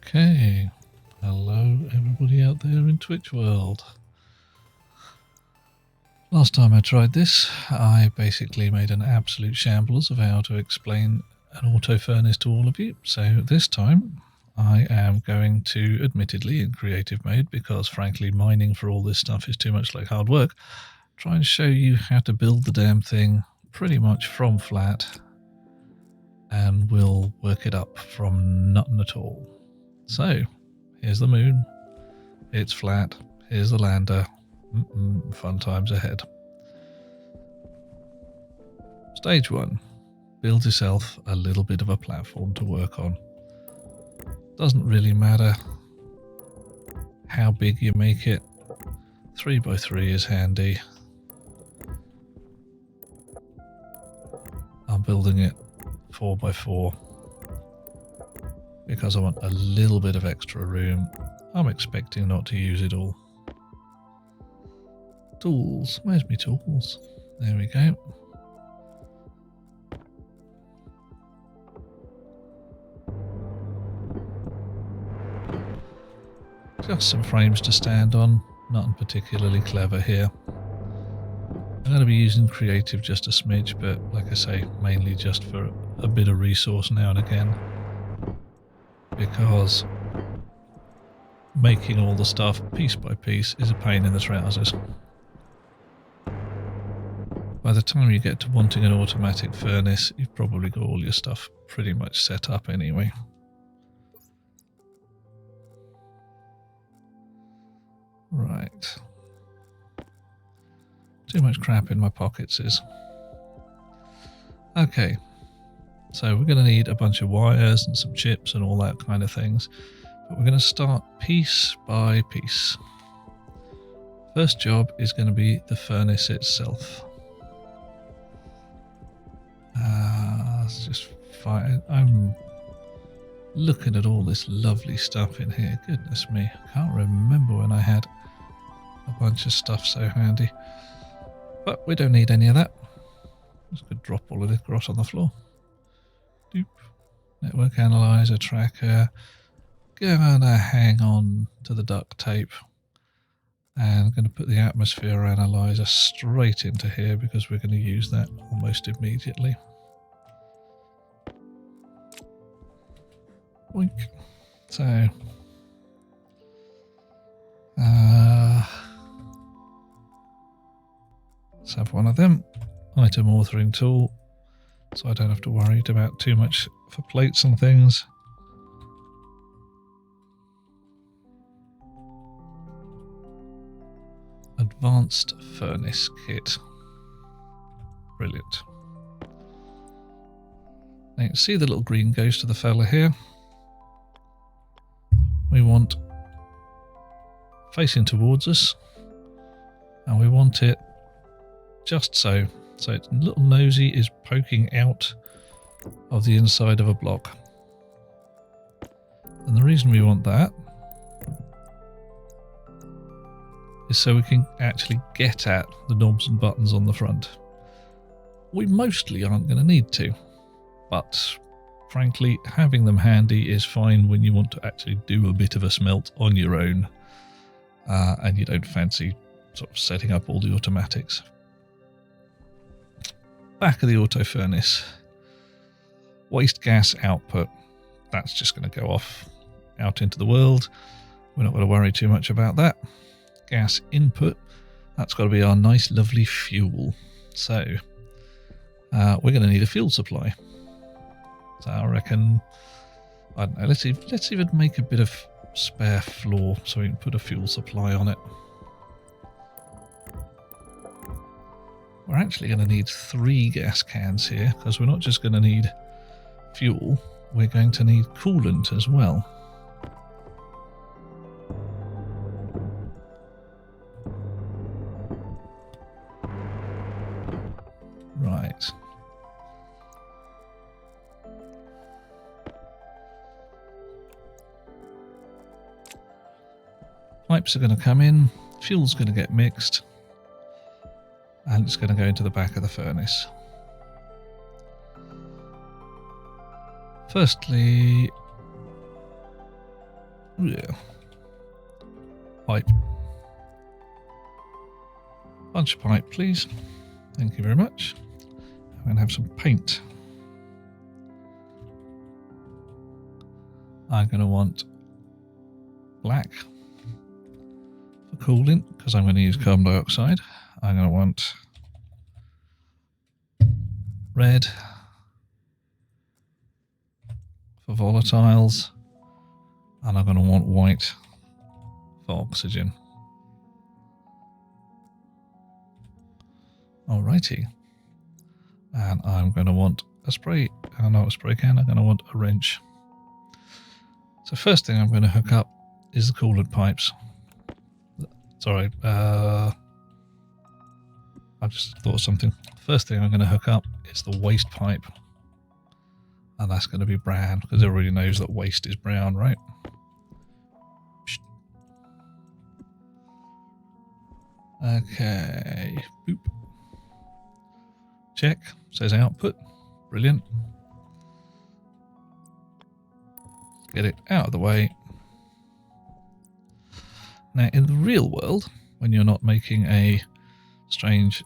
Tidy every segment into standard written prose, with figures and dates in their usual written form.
Okay, hello everybody out there in Twitch world. Last time I tried this, I basically made an absolute shambles of how to explain an auto furnace to all of you. So this time I am going to, admittedly in creative mode, because frankly mining for all this stuff is too much like hard work, try and show you how to build the damn thing pretty much from flat, and we'll work it up from nothing at all. So here's the moon, it's flat, here's the lander, fun times ahead. Stage 1, build yourself a little bit of a platform to work on. Doesn't really matter how big you make it, 3x3 is handy. I'm building it 4x4 because I want a little bit of extra room. I'm expecting not to use it all. Tools, where's my tools? There we go. Just some frames to stand on, nothing particularly clever here. I'm going to be using creative just a smidge, but like I say, mainly just for a bit of resource now and again, because making all the stuff piece by piece is a pain in the trousers. By the time you get to wanting an automatic furnace, you've probably got all your stuff pretty much set up anyway. Right. Too much crap in my pockets is. Okay. So we're going to need a bunch of wires and some chips and all that kind of things. But we're going to start piece by piece. First job is going to be the furnace itself. Let's just fine. I'm looking at all this lovely stuff in here. Goodness me. I can't remember when I had a bunch of stuff so handy. But we don't need any of that. Just going to drop all of this grot on the floor. Doop. Network analyzer, tracker. Gonna hang on to the duct tape. And I'm going to put the atmosphere analyzer straight into here because we're going to use that almost immediately. Boink. So, let's have one of them. Item authoring tool, so I don't have to worry about too much for plates and things. Advanced furnace kit. Brilliant. Now you can see the little green goes to the fella here. We want facing towards us, and we want it just so. So its little nosy is poking out of the inside of a block. And the reason we want that is so we can actually get at the knobs and buttons on the front. We mostly aren't going to need to, but frankly, having them handy is fine when you want to actually do a bit of a smelt on your own, and you don't fancy sort of setting up all the automatics. Back of the auto furnace. Waste gas output. That's just going to go off out into the world. We're not going to worry too much about that. Gas input. That's got to be our nice lovely fuel. So we're going to need a fuel supply. So I reckon, I don't know, let's even make a bit of spare floor so we can put a fuel supply on it. We're actually going to need 3 gas cans here, because we're not just going to need fuel, we're going to need coolant as well. Right. Pipes are going to come in, fuel's going to get mixed, and it's going to go into the back of the furnace. Firstly, Yeah. Pipe. Bunch of pipe, please. Thank you very much. I'm going to have some paint. I'm going to want black for coolant because I'm going to use carbon dioxide. I'm going to want red for volatiles, and I'm going to want white for oxygen. Alrighty. And I'm going to want a spray, not a spray can, I'm going to want a wrench. So first thing I'm going to hook up is the coolant pipes. Sorry, I just thought of something. First thing I'm going to hook up is the waste pipe. And that's going to be brown, because everybody knows that waste is brown, right? Okay. Boop. Check. Says output. Brilliant. Get it out of the way. Now, in the real world, when you're not making a strange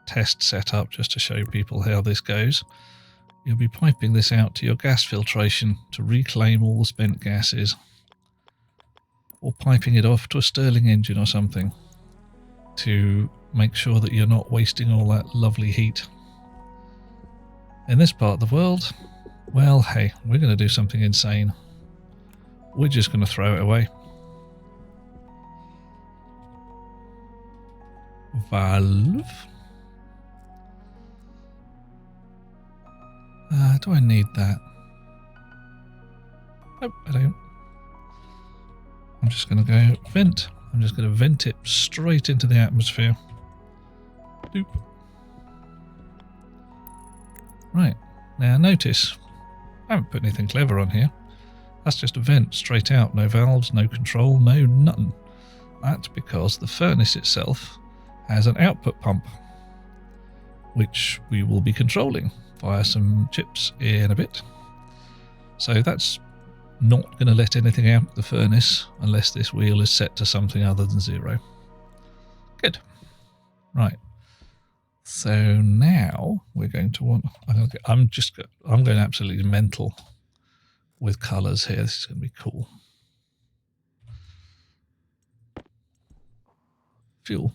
test setup just to show people how this goes, you'll be piping this out to your gas filtration to reclaim all the spent gases, or piping it off to a Stirling engine or something to make sure that you're not wasting all that lovely heat. In this part of the world, well, hey, we're going to do something insane. We're just going to throw it away. Valve. Do I need that? Nope, I don't. I'm just going to go vent. I'm just going to vent it straight into the atmosphere. Doop. Right, now notice, I haven't put anything clever on here. That's just a vent straight out, no valves, no control, no nothing. That's because the furnace itself has an output pump, which we will be controlling via some chips in a bit. So that's not going to let anything out of the furnace unless this wheel is set to something other than 0. Good. Right. So now we're going to want. I'm going absolutely mental with colours here. This is going to be cool. Fuel.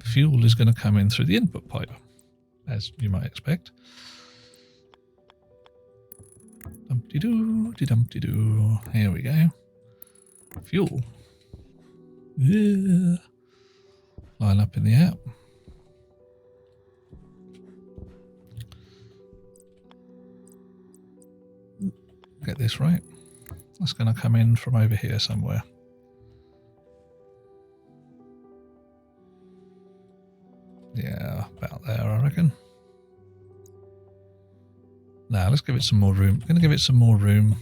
Fuel is going to come in through the input pipe, as you might expect. Dumpty-doo, de-dumpty-doo. Here we go. Fuel. Yeah. Line up in the air. Get this right. That's going to come in from over here somewhere. Yeah, about there, I reckon. Now, let's give it some more room. I'm going to give it some more room,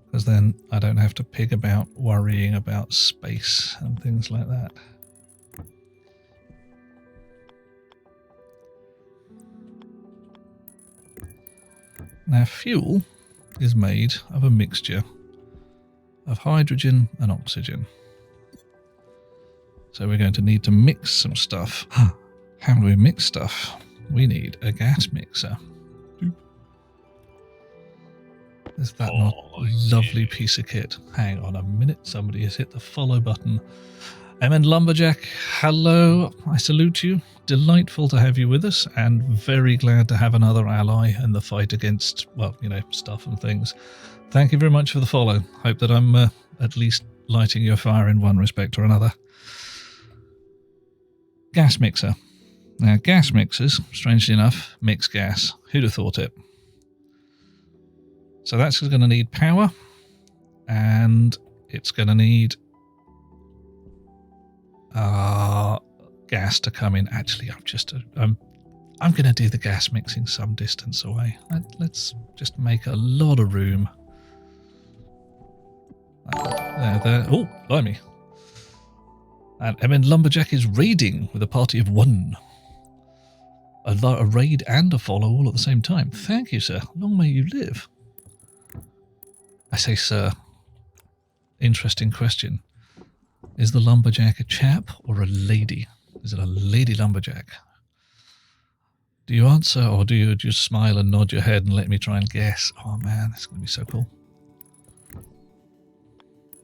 because then I don't have to pig about worrying about space and things like that. Now, fuel is made of a mixture of hydrogen and oxygen. So we're going to need to mix some stuff. How do we mix stuff? We need a gas mixer. Is that not a lovely piece of kit? Hang on a minute, somebody has hit the follow button. MN Lumberjack, hello, I salute you. Delightful to have you with us, and very glad to have another ally in the fight against, well, you know, stuff and things. Thank you very much for the follow. Hope that I'm at least lighting your fire in one respect or another. Gas mixer. Now, gas mixers, strangely enough, mix gas. Who'd have thought it? So that's going to need power, and it's going to need gas to come in. Actually, I'm going to do the gas mixing some distance away. Let's just make a lot of room. There. Oh, blimey. And MN Lumberjack is raiding with a party of 1. A raid and a follow all at the same time. Thank you, sir. Long may you live. I say, sir, interesting question. Is the lumberjack a chap or a lady? Is it a lady lumberjack? Do you answer, or do you just smile and nod your head and let me try and guess? Oh man, it's going to be so cool.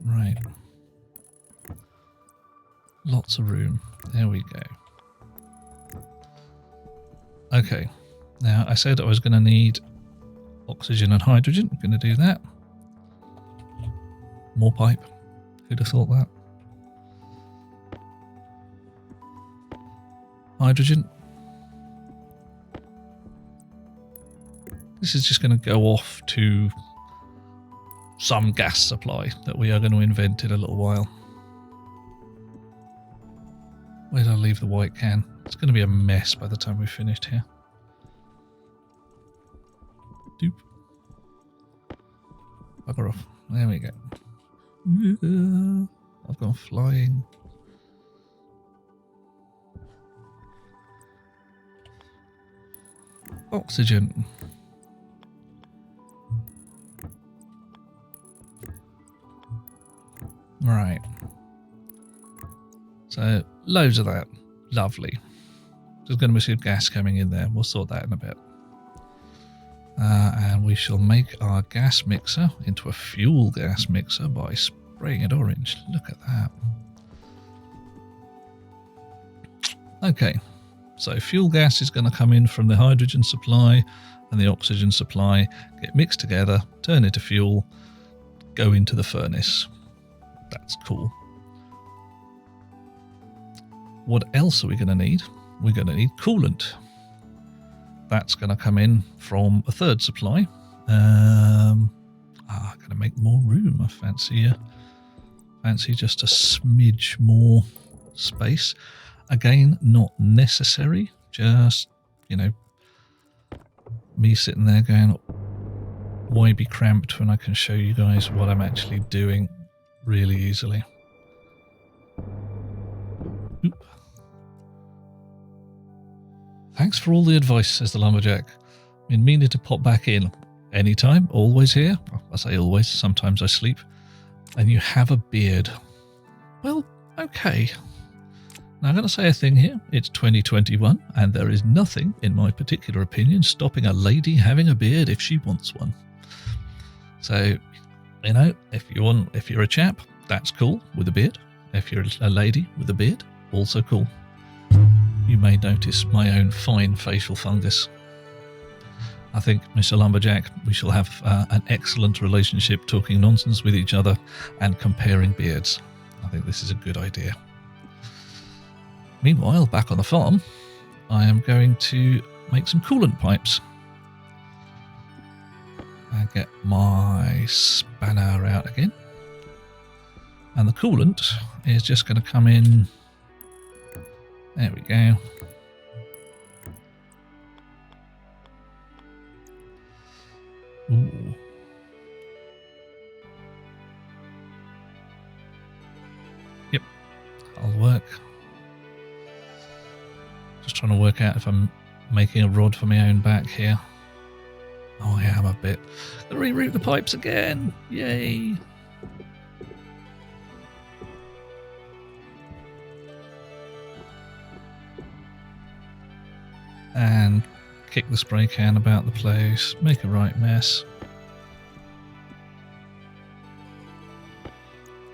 Right. Lots of room. There we go. Okay. Now, I said I was going to need oxygen and hydrogen. I'm going to do that. More pipe. Who'd have thought that? Hydrogen. This is just going to go off to some gas supply that we are going to invent in a little while. Where did I leave the white can? It's going to be a mess by the time we've finished here. Doop. Bugger off. There we go. I've gone flying. Oxygen. Right. So, loads of that. Lovely. There's going to be some gas coming in there. We'll sort that in a bit. And we shall make our gas mixer into a fuel gas mixer by spraying it orange. Look at that. Okay. So, fuel gas is going to come in from the hydrogen supply and the oxygen supply, get mixed together, turn into fuel, go into the furnace. That's cool. What else are we going to need? We're going to need coolant. That's going to come in from a third supply. Going to make more room. I fancy just a smidge more space. Again, not necessary. Just, you know, me sitting there going, why be cramped when I can show you guys what I'm actually doing really easily. Oop. Thanks for all the advice, says the lumberjack. Been meaning to pop back in. Anytime, always here. I say always, sometimes I sleep. And you have a beard. Well, okay. Now I'm going to say a thing here. It's 2021, and there is nothing, in my particular opinion, stopping a lady having a beard if she wants one. So, you know, if you're a chap, that's cool with a beard. If you're a lady with a beard, also cool. You may notice my own fine facial fungus. I think, Mr. Lumberjack, we shall have an excellent relationship talking nonsense with each other and comparing beards. I think this is a good idea. Meanwhile, back on the farm, I am going to make some coolant pipes. And get my spanner out again. And the coolant is just going to come in. There we go. Ooh. Yep, that'll work. Just trying to work out if I'm making a rod for my own back here. Oh, I am a bit. Gonna reroute the pipes again. Yay. And kick the spray can about the place. Make a right mess.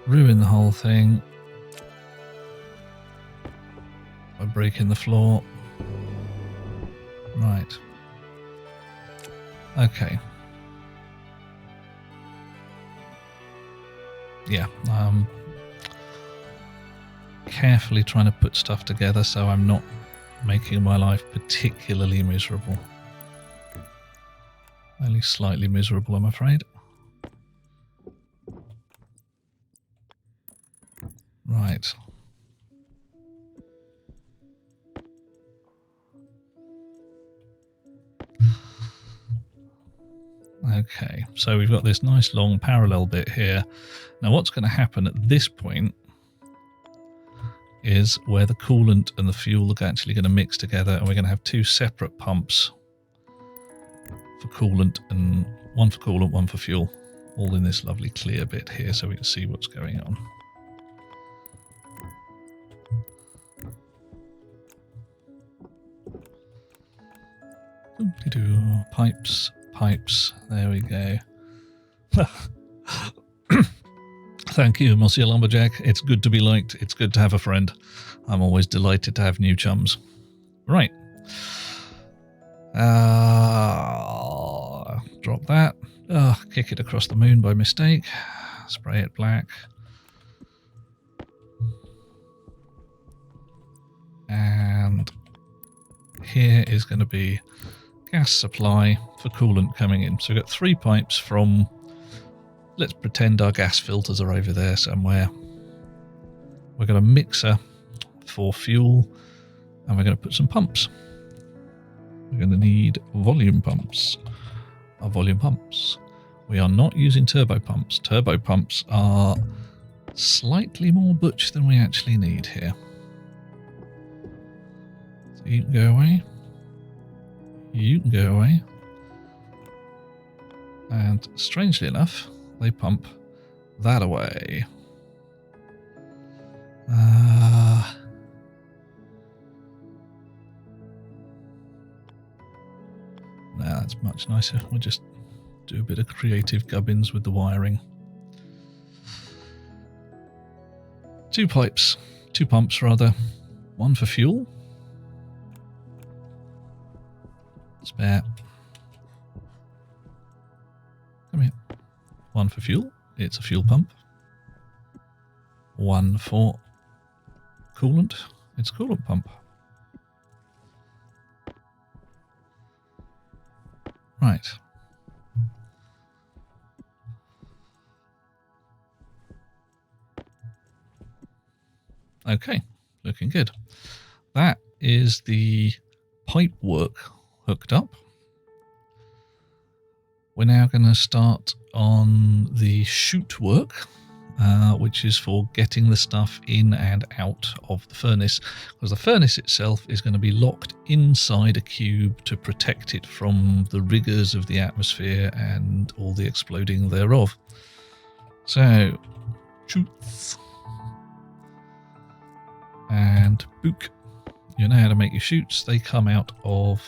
Ruin the whole thing by breaking the floor. Right. Okay. Yeah, carefully trying to put stuff together so I'm not making my life particularly miserable. Only slightly miserable, I'm afraid. Right. Okay, so we've got this nice long parallel bit here. Now what's going to happen at this point is where the coolant and the fuel are actually going to mix together, and we're going to have two separate pumps for coolant, and one for coolant, one for fuel. all in this lovely clear bit here so we can see what's going on. Pipes, pipes, there we go. Thank you, Monsieur Lumberjack. It's good to be liked. It's good to have a friend. I'm always delighted to have new chums. Right. Drop that. Kick it across the moon by mistake. Spray it black. And here is going to be gas supply for coolant coming in. So we've got 3 pipes from, let's pretend our gas filters are over there somewhere. We've got a mixer for fuel, and we're going to put some pumps. We're going to need volume pumps. Our volume pumps. We are not using turbo pumps. Turbo pumps are slightly more butch than we actually need here. So you can go away. You can go away. And strangely enough, they pump that away. Now that's much nicer. We'll just do a bit of creative gubbins with the wiring. 2 pipes, 2 pumps rather. 1 for fuel. Spare. Come here. 1 for fuel. It's a fuel pump. 1 for coolant. It's a coolant pump. Right. Okay, looking good. That is the pipe work hooked up. We're now going to start on the chute work, which is for getting the stuff in and out of the furnace, because the furnace itself is going to be locked inside a cube to protect it from the rigors of the atmosphere and all the exploding thereof. So, chutes and book. You know how to make your chutes. They come out of,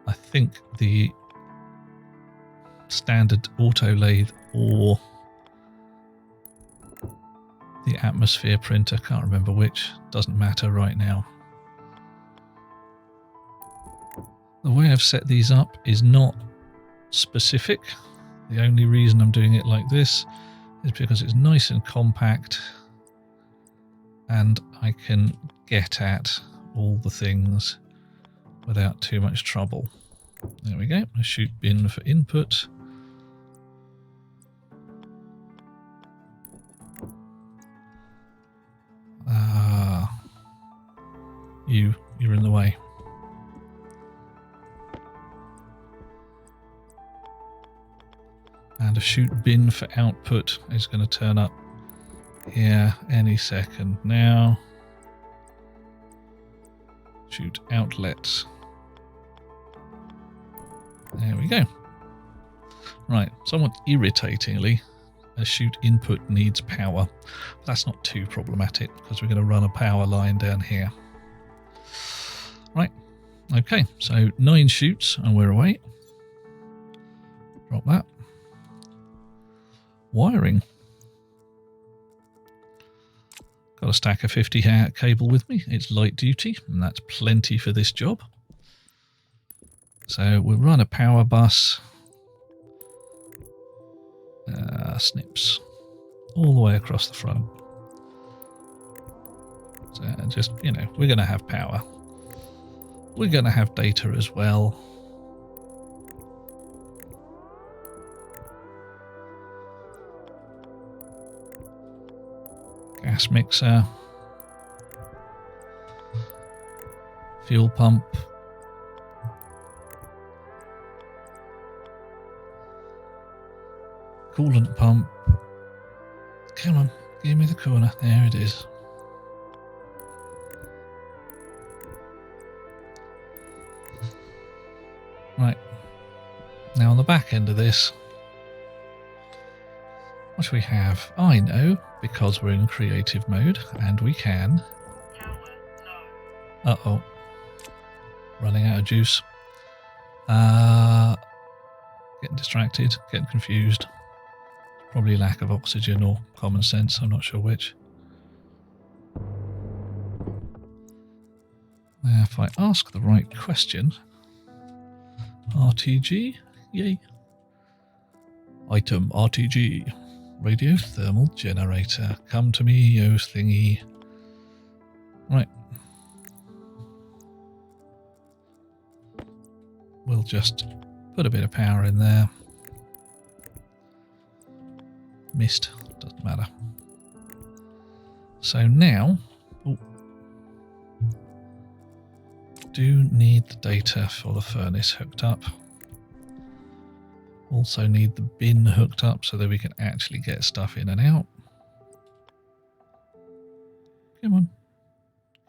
I think, the standard auto lathe or the atmosphere printer. Can't remember which. Doesn't matter right now. The way I've set these up is not specific. The only reason I'm doing it like this is because it's nice and compact and I can get at all the things without too much trouble. There we go. A chute bin for input. You're in the way. And a chute bin for output is going to turn up here any second now. Chute outlets. There we go. Right, somewhat irritatingly, a chute input needs power. But that's not too problematic because we're going to run a power line down here. Right, okay, so 9 chutes and we're away. Drop that. Wiring. Got a stack of 50 cable with me. It's light duty and that's plenty for this job. So we'll run a power bus. Snips all the way across the front. So just, you know, we're going to have power. We're going to have data as well. Gas mixer. Fuel pump. Coolant pump. Come on, give me the corner. There it is. Right. Now on the back end of this, What do we have? I know, because we're in creative mode, and we can... Uh-oh. Running out of juice. Getting distracted, getting confused. Probably lack of oxygen or common sense, I'm not sure which. Now, if I ask the right question... RTG? Yay. Item RTG. Radio thermal generator. Come to me, yo thingy. Right. We'll just put a bit of power in there. Missed. Doesn't matter. So now... Oh, do need the data for the furnace hooked up. Also need the bin hooked up so that we can actually get stuff in and out. Come on.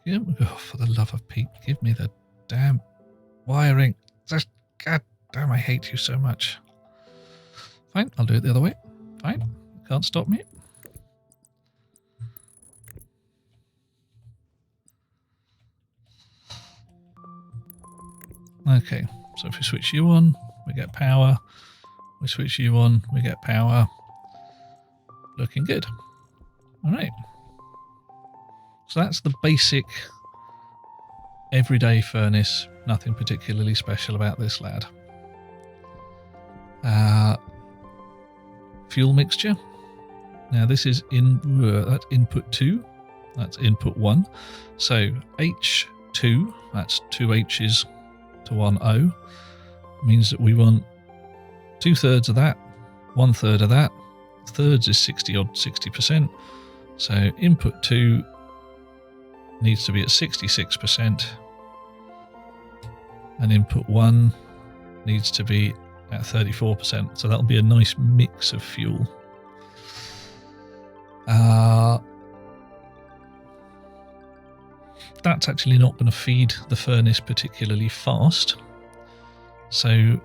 Oh, for the love of Pete, give me the damn wiring. Just, God damn, I hate you so much. Fine, I'll do it the other way. Fine, can't stop me. Okay, so if we switch you on, we get power. We switch you on, we get power. Looking good. All right. So that's the basic everyday furnace. Nothing particularly special about this lad. Fuel mixture. Now this is that's input 2. That's input 1. So H2, that's 2 H's to 1 O, means that we want 2/3 of that, 1/3 of that. Thirds is 60%. So input 2 needs to be at 66%, and input 1 needs to be at 34%. So that'll be a nice mix of fuel. That's actually not going to feed the furnace particularly fast. So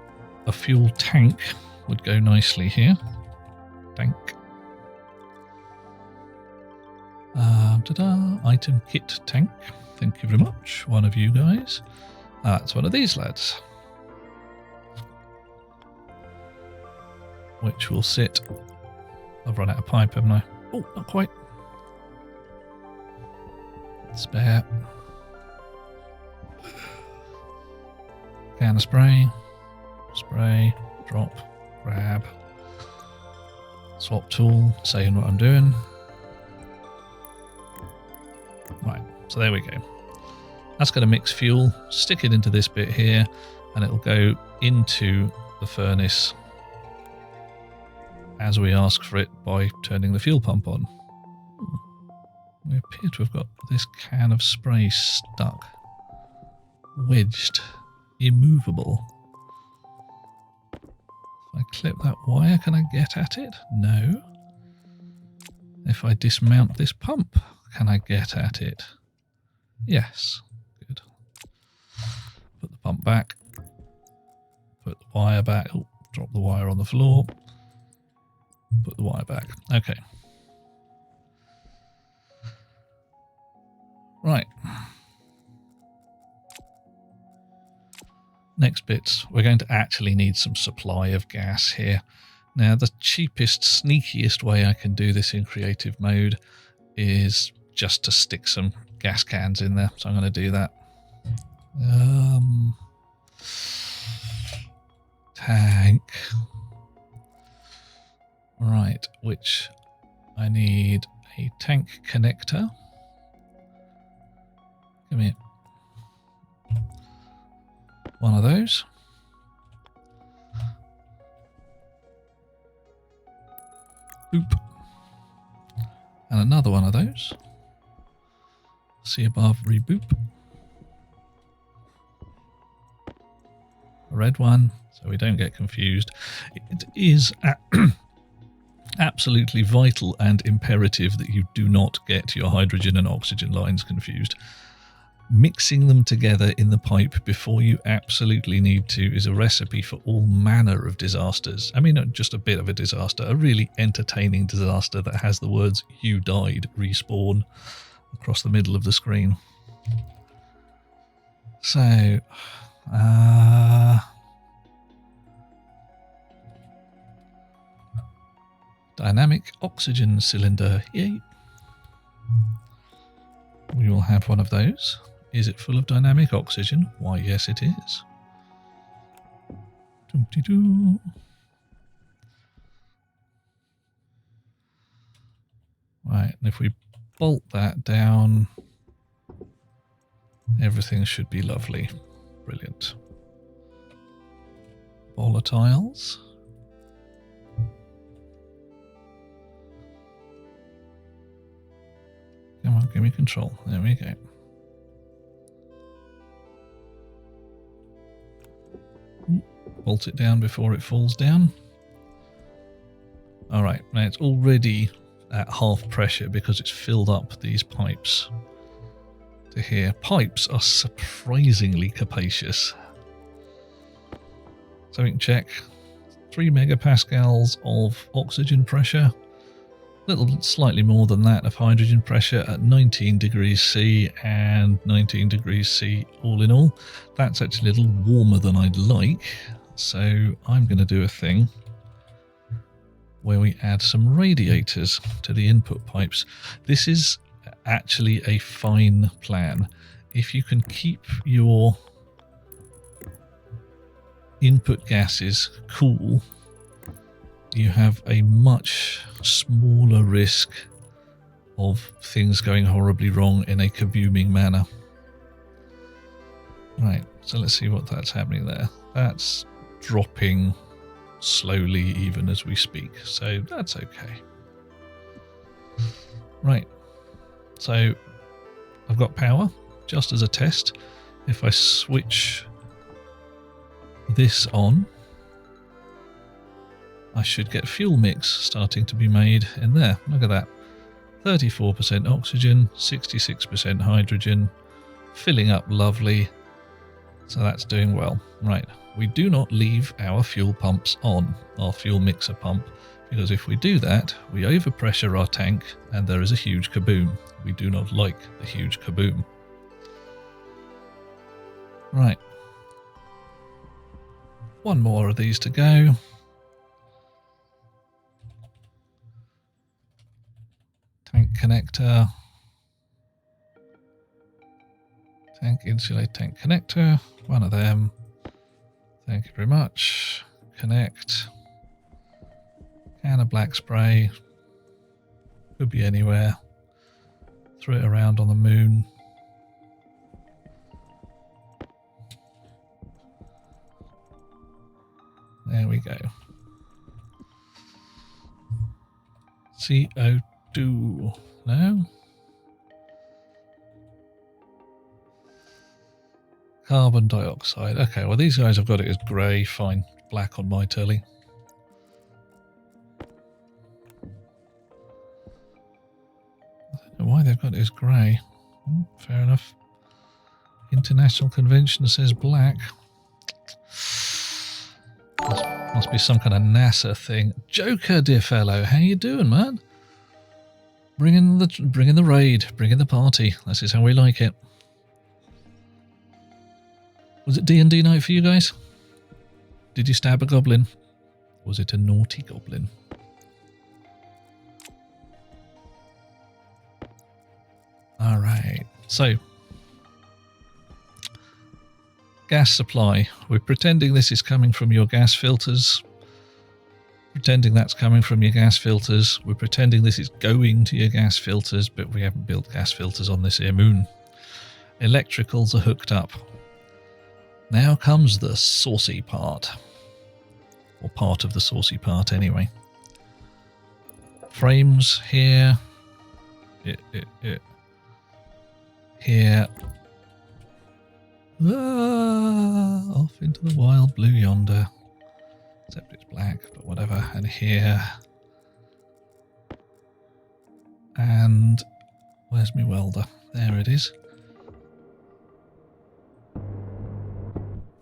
a fuel tank would go nicely here. Tank. Item kit tank. Thank you very much, one of you guys. It's one of these lads. Which will sit... I've run out of pipe, haven't I? Oh, not quite. Spare. Can of spray. Spray. Drop. Grab. Swap tool. Saying what I'm doing. Right, so there we go. That's going to mix fuel. Stick it into this bit here, and it'll go into the furnace as we ask for it by turning the fuel pump on. We appear to have got this can of spray stuck, wedged, immovable. If I clip that wire, can I get at it? No. If I dismount this pump, can I get at it? Yes. Good. Put the pump back. Put the wire back. Oh, drop the wire on the floor. Put the wire back. Okay. Right. Next bits. We're going to actually need some supply of gas here. Now, the cheapest, sneakiest way I can do this in creative mode is just to stick some gas cans in there. So I'm going to do that. Tank. Right, which I need a tank connector. Come here. One of those. Boop. And another one of those. See above, reboop. A red one, so we don't get confused. It is absolutely vital and imperative that you do not get your hydrogen and oxygen lines confused. Mixing them together in the pipe before you absolutely need to is a recipe for all manner of disasters. I mean, not just a bit of a disaster, a really entertaining disaster that has the words "you died" respawn across the middle of the screen. So, dynamic oxygen cylinder, yay. We will have one of those. Is it full of dynamic oxygen? Why, yes, it is. Doo-dee-doo. Right, and if we bolt that down, everything should be lovely. Brilliant. Volatiles. Come on, give me control. There we go. Bolt it down before it falls down. All right, now it's already at half pressure because it's filled up these pipes to here. Pipes are surprisingly capacious. So we can check 3 megapascals of oxygen pressure, a little slightly more than that of hydrogen pressure at 19 degrees C and 19 degrees C all in all. That's actually a little warmer than I'd like. So I'm going to do a thing where we add some radiators to the input pipes. This is actually a fine plan. If you can keep your input gases cool, you have a much smaller risk of things going horribly wrong in a kabooming manner. Right, so let's see what that's happening there. That's dropping slowly even as we speak, so that's okay. Right, so I've got power. Just as a test, if I switch this on, I should get fuel mix starting to be made in there. Look at that. 34% oxygen, 66% hydrogen, filling up lovely. So that's doing well. Right, we do not leave our fuel pumps on, our fuel mixer pump, because if we do that, we overpressure our tank and there is a huge kaboom. We do not like the huge kaboom. Right. One more of these to go. Tank connector. Tank insulate tank connector. One of them. Thank you very much. Connect. Can of black spray. Could be anywhere. Throw it around on the moon. There we go. CO2. No? Carbon dioxide. Okay, well these guys have got it as grey. Fine. Black on my telly. I don't know why they've got it as grey. Fair enough. International Convention says black. Must be some kind of NASA thing. Joker, dear fellow, how you doing, man? Bring in the raid, bring in the party. This is how we like it. Was it D&D night for you guys? Did you stab a goblin? Was it a naughty goblin? All right, so gas supply. We're pretending this is coming from your gas filters. Pretending that's coming from your gas filters. We're pretending this is going to your gas filters, but we haven't built gas filters on this here moon. Electricals are hooked up. Now comes the saucy part. Or part of the saucy part, anyway. Frames here. Here. Off into the wild blue yonder. Except it's black, but whatever. And here. And where's my welder? There it is.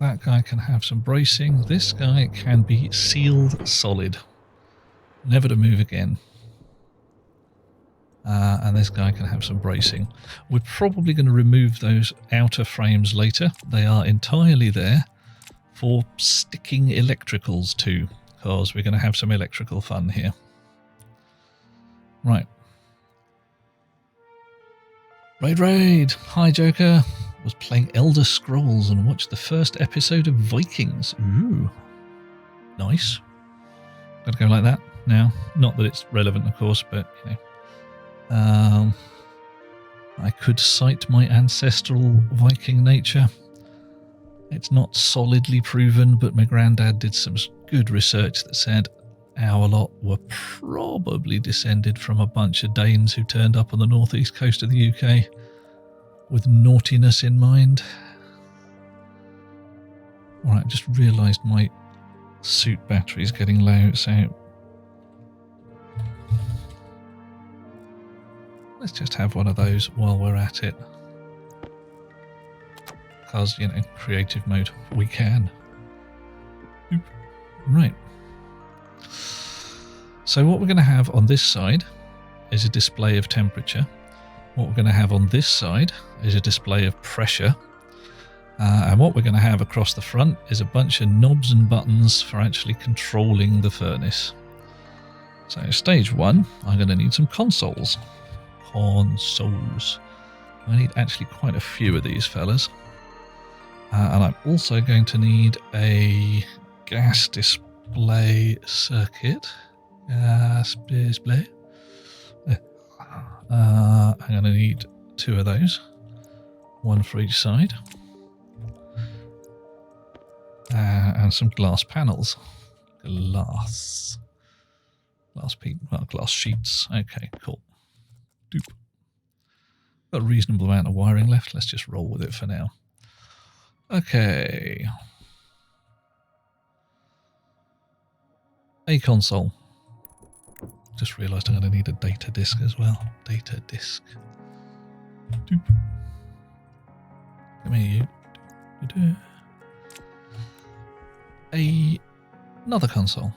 That guy can have some bracing. This guy can be sealed solid. Never to move again. And this guy can have some bracing. We're probably going to remove those outer frames later. They are entirely there for sticking electricals to, because we're going to have some electrical fun here. Right. Raid! Hi, Joker. Was playing Elder Scrolls and watched the first episode of Vikings. Ooh. Nice. Got to go like that now. Not that it's relevant, of course, but, you know. I could cite my ancestral Viking nature. It's not solidly proven, but my granddad did some good research that said our lot were probably descended from a bunch of Danes who turned up on the northeast coast of the UK with naughtiness in mind. Alright, I just realised my suit battery is getting low, so let's just have one of those while we're at it. Because, you know, creative mode, we can. Oop. Right. So what we're going to have on this side is a display of temperature. What we're going to have on this side is a display of pressure. And what we're going to have across the front is a bunch of knobs and buttons for actually controlling the furnace. So stage one, I'm going to need some consoles. Consoles. I need actually quite a few of these fellas. And I'm also going to need a gas display circuit. Gas display. I'm going to need 2 of those. 1 for each side. And some glass panels. Glass sheets. Okay, cool. Doop. Got a reasonable amount of wiring left. Let's just roll with it for now. Okay. A console. Just realised I'm going to need a data disk as well. Data disk. Doop. Come here, you. Another console.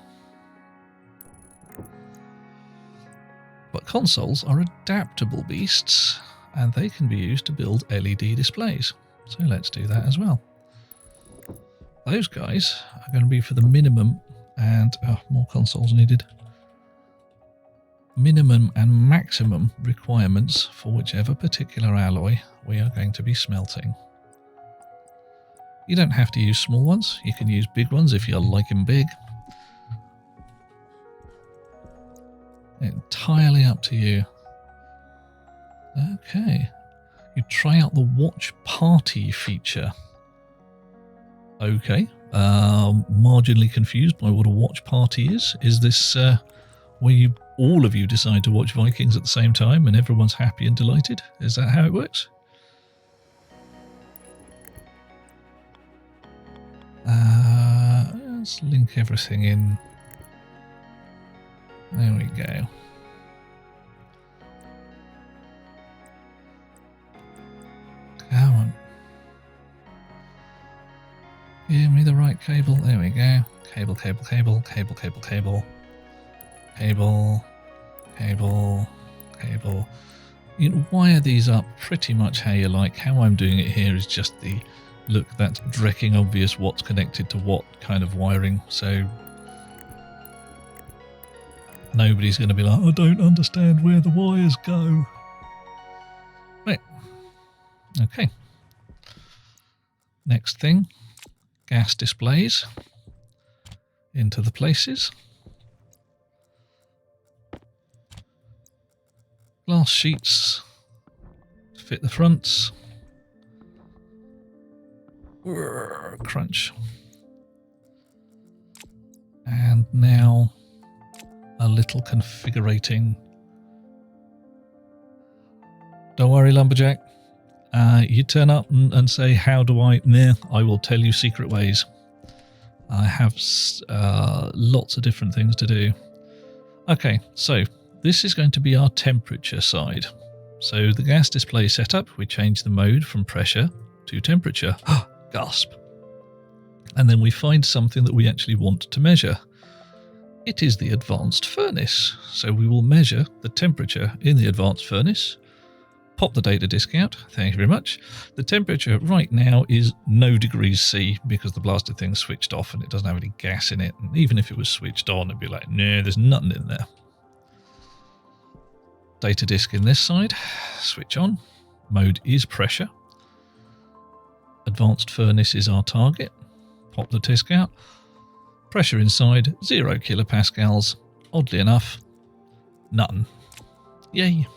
But consoles are adaptable beasts, and they can be used to build LED displays. So let's do that as well. Those guys are going to be for the minimum and more consoles needed. Minimum and maximum requirements for whichever particular alloy we are going to be smelting. You don't have to use small ones. You can use big ones if you like them big. Entirely up to you. Okay. You try out the watch party feature. Okay. Marginally confused by what a watch party is. Is this where all of you decide to watch Vikings at the same time and everyone's happy and delighted? Is that how it works? Let's link everything in. There we go. Come on. Give me the right cable. There we go. Cable, cable, cable, cable, cable, cable. Cable, cable, cable. You know, wire these up pretty much how you like. How I'm doing it here is just the, look, that's drecking obvious what's connected to what kind of wiring. So nobody's going to be like, I don't understand where the wires go. Right. Okay. Next thing, gas displays into the places. Glass sheets to fit the fronts. Crunch. And now a little configurating. Don't worry, Lumberjack. You turn up and say, how do I... Nah, I will tell you secret ways. I have lots of different things to do. Okay, so this is going to be our temperature side. So the gas display setup, we change the mode from pressure to temperature. Gasp. And then we find something that we actually want to measure. It is the advanced furnace. So we will measure the temperature in the advanced furnace. Pop the data disk out. Thank you very much. The temperature right now is no degrees C because the blasted thing's switched off and it doesn't have any gas in it. And even if it was switched on, it'd be like, no, there's nothing in there. Data disk in this side. Switch on. Mode is pressure. Advanced furnace is our target. Pop the disk out. Pressure inside 0 kilopascals. Oddly enough, none. Yay.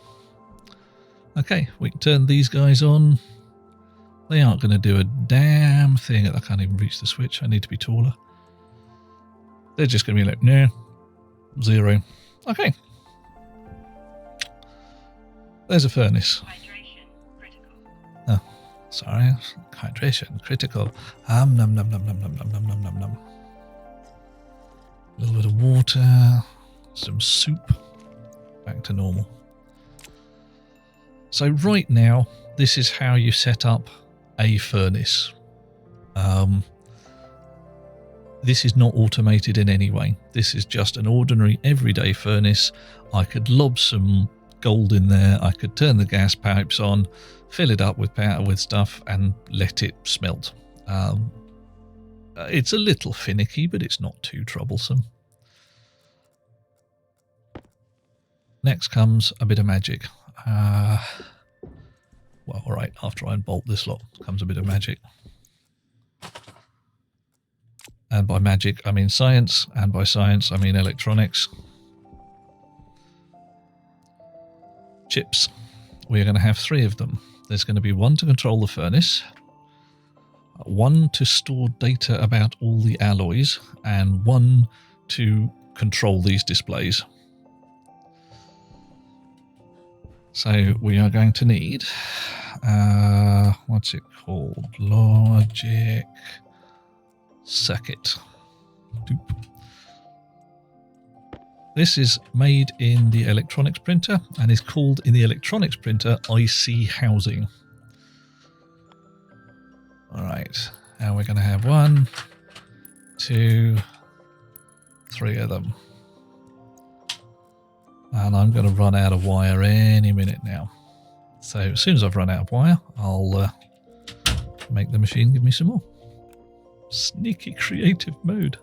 Okay, we can turn these guys on. They aren't going to do a damn thing. I can't even reach the switch. I need to be taller. They're just going to be like, no, 0. Okay. There's a furnace. Hydration critical. Oh, sorry. Hydration critical. Num num num num num num num num num num. A little bit of water. Some soup. Back to normal. So right now, this is how you set up a furnace. This is not automated in any way. This is just an ordinary everyday furnace. I could lob some gold in there. I could turn the gas pipes on, fill it up with powder with stuff and let it smelt. It's a little finicky, but it's not too troublesome. Next comes a bit of magic. Well, all right, after I unbolt this lot comes a bit of magic. And by magic, I mean science, and by science, I mean electronics. Chips. We're going to have 3 of them. There's going to be 1 to control the furnace, 1 to store data about all the alloys, and 1 to control these displays. So we are going to need, what's it called? Logic circuit. Doop. This is made in the electronics printer and is called in the electronics printer IC housing. All right, and we're going to have 1, 2, 3 of them. And I'm going to run out of wire any minute now. So as soon as I've run out of wire, I'll make the machine give me some more. Sneaky creative mode.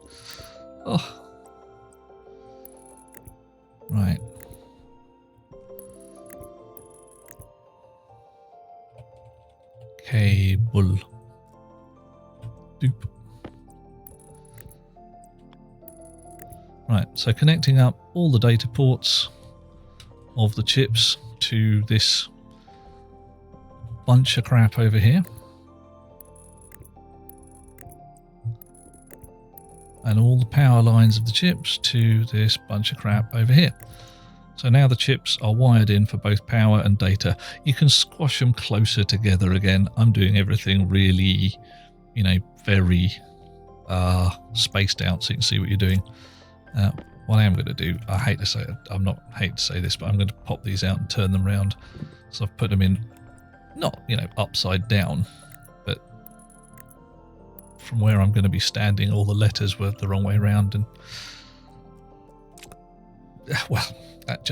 Oh. Right. Cable. Doop. Right, so connecting up all the data ports of the chips to this bunch of crap over here. And all the power lines of the chips to this bunch of crap over here. So now the chips are wired in for both power and data. You can squash them closer together again. I'm doing everything really, you know, very spaced out so you can see what you're doing. What I am going to do, I hate to say this, but I'm going to pop these out and turn them around. So I've put them in, not, you know, upside down, but from where I'm going to be standing, all the letters were the wrong way around. And well, that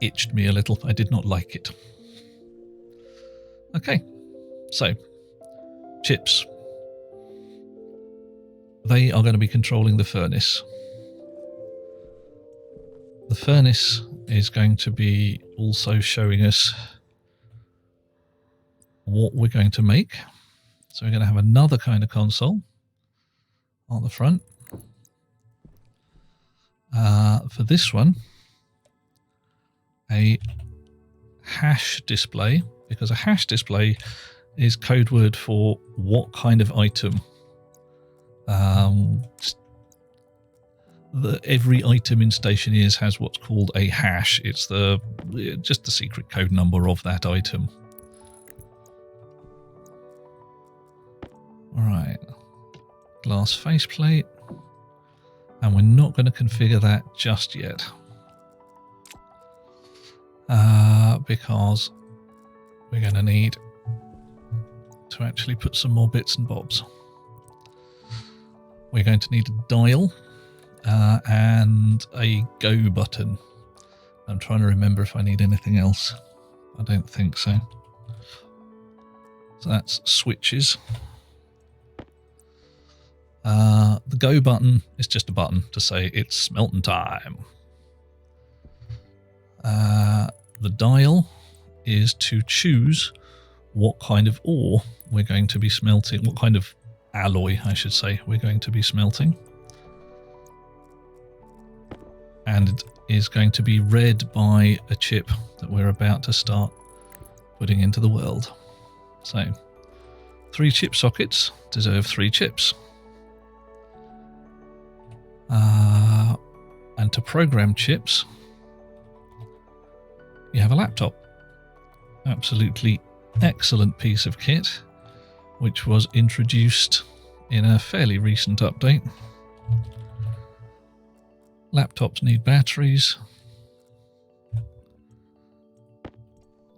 itched me a little. I did not like it. Okay, so chips. They are going to be controlling the furnace. The furnace is going to be also showing us what we're going to make. So we're going to have another kind of console on the front. For this one, a hash display, because a hash display is code word for what kind of item. Every item in Stationeers has what's called a hash. It's just the secret code number of that item. All right, glass faceplate, and we're not going to configure that just yet because we're going to need to actually put some more bits and bobs. We're going to need a dial and a go button. I'm trying to remember if I need anything else. I don't think so. So that's switches. The go button is just a button to say it's smelting time. The dial is to choose what kind of ore we're going to be smelting, what kind of alloy, I should say, we're going to be smelting. And it is going to be read by a chip that we're about to start putting into the world. So, 3 chip sockets deserve 3 chips. And to program chips, you have a laptop. Absolutely excellent piece of kit, which was introduced in a fairly recent update. Laptops need batteries.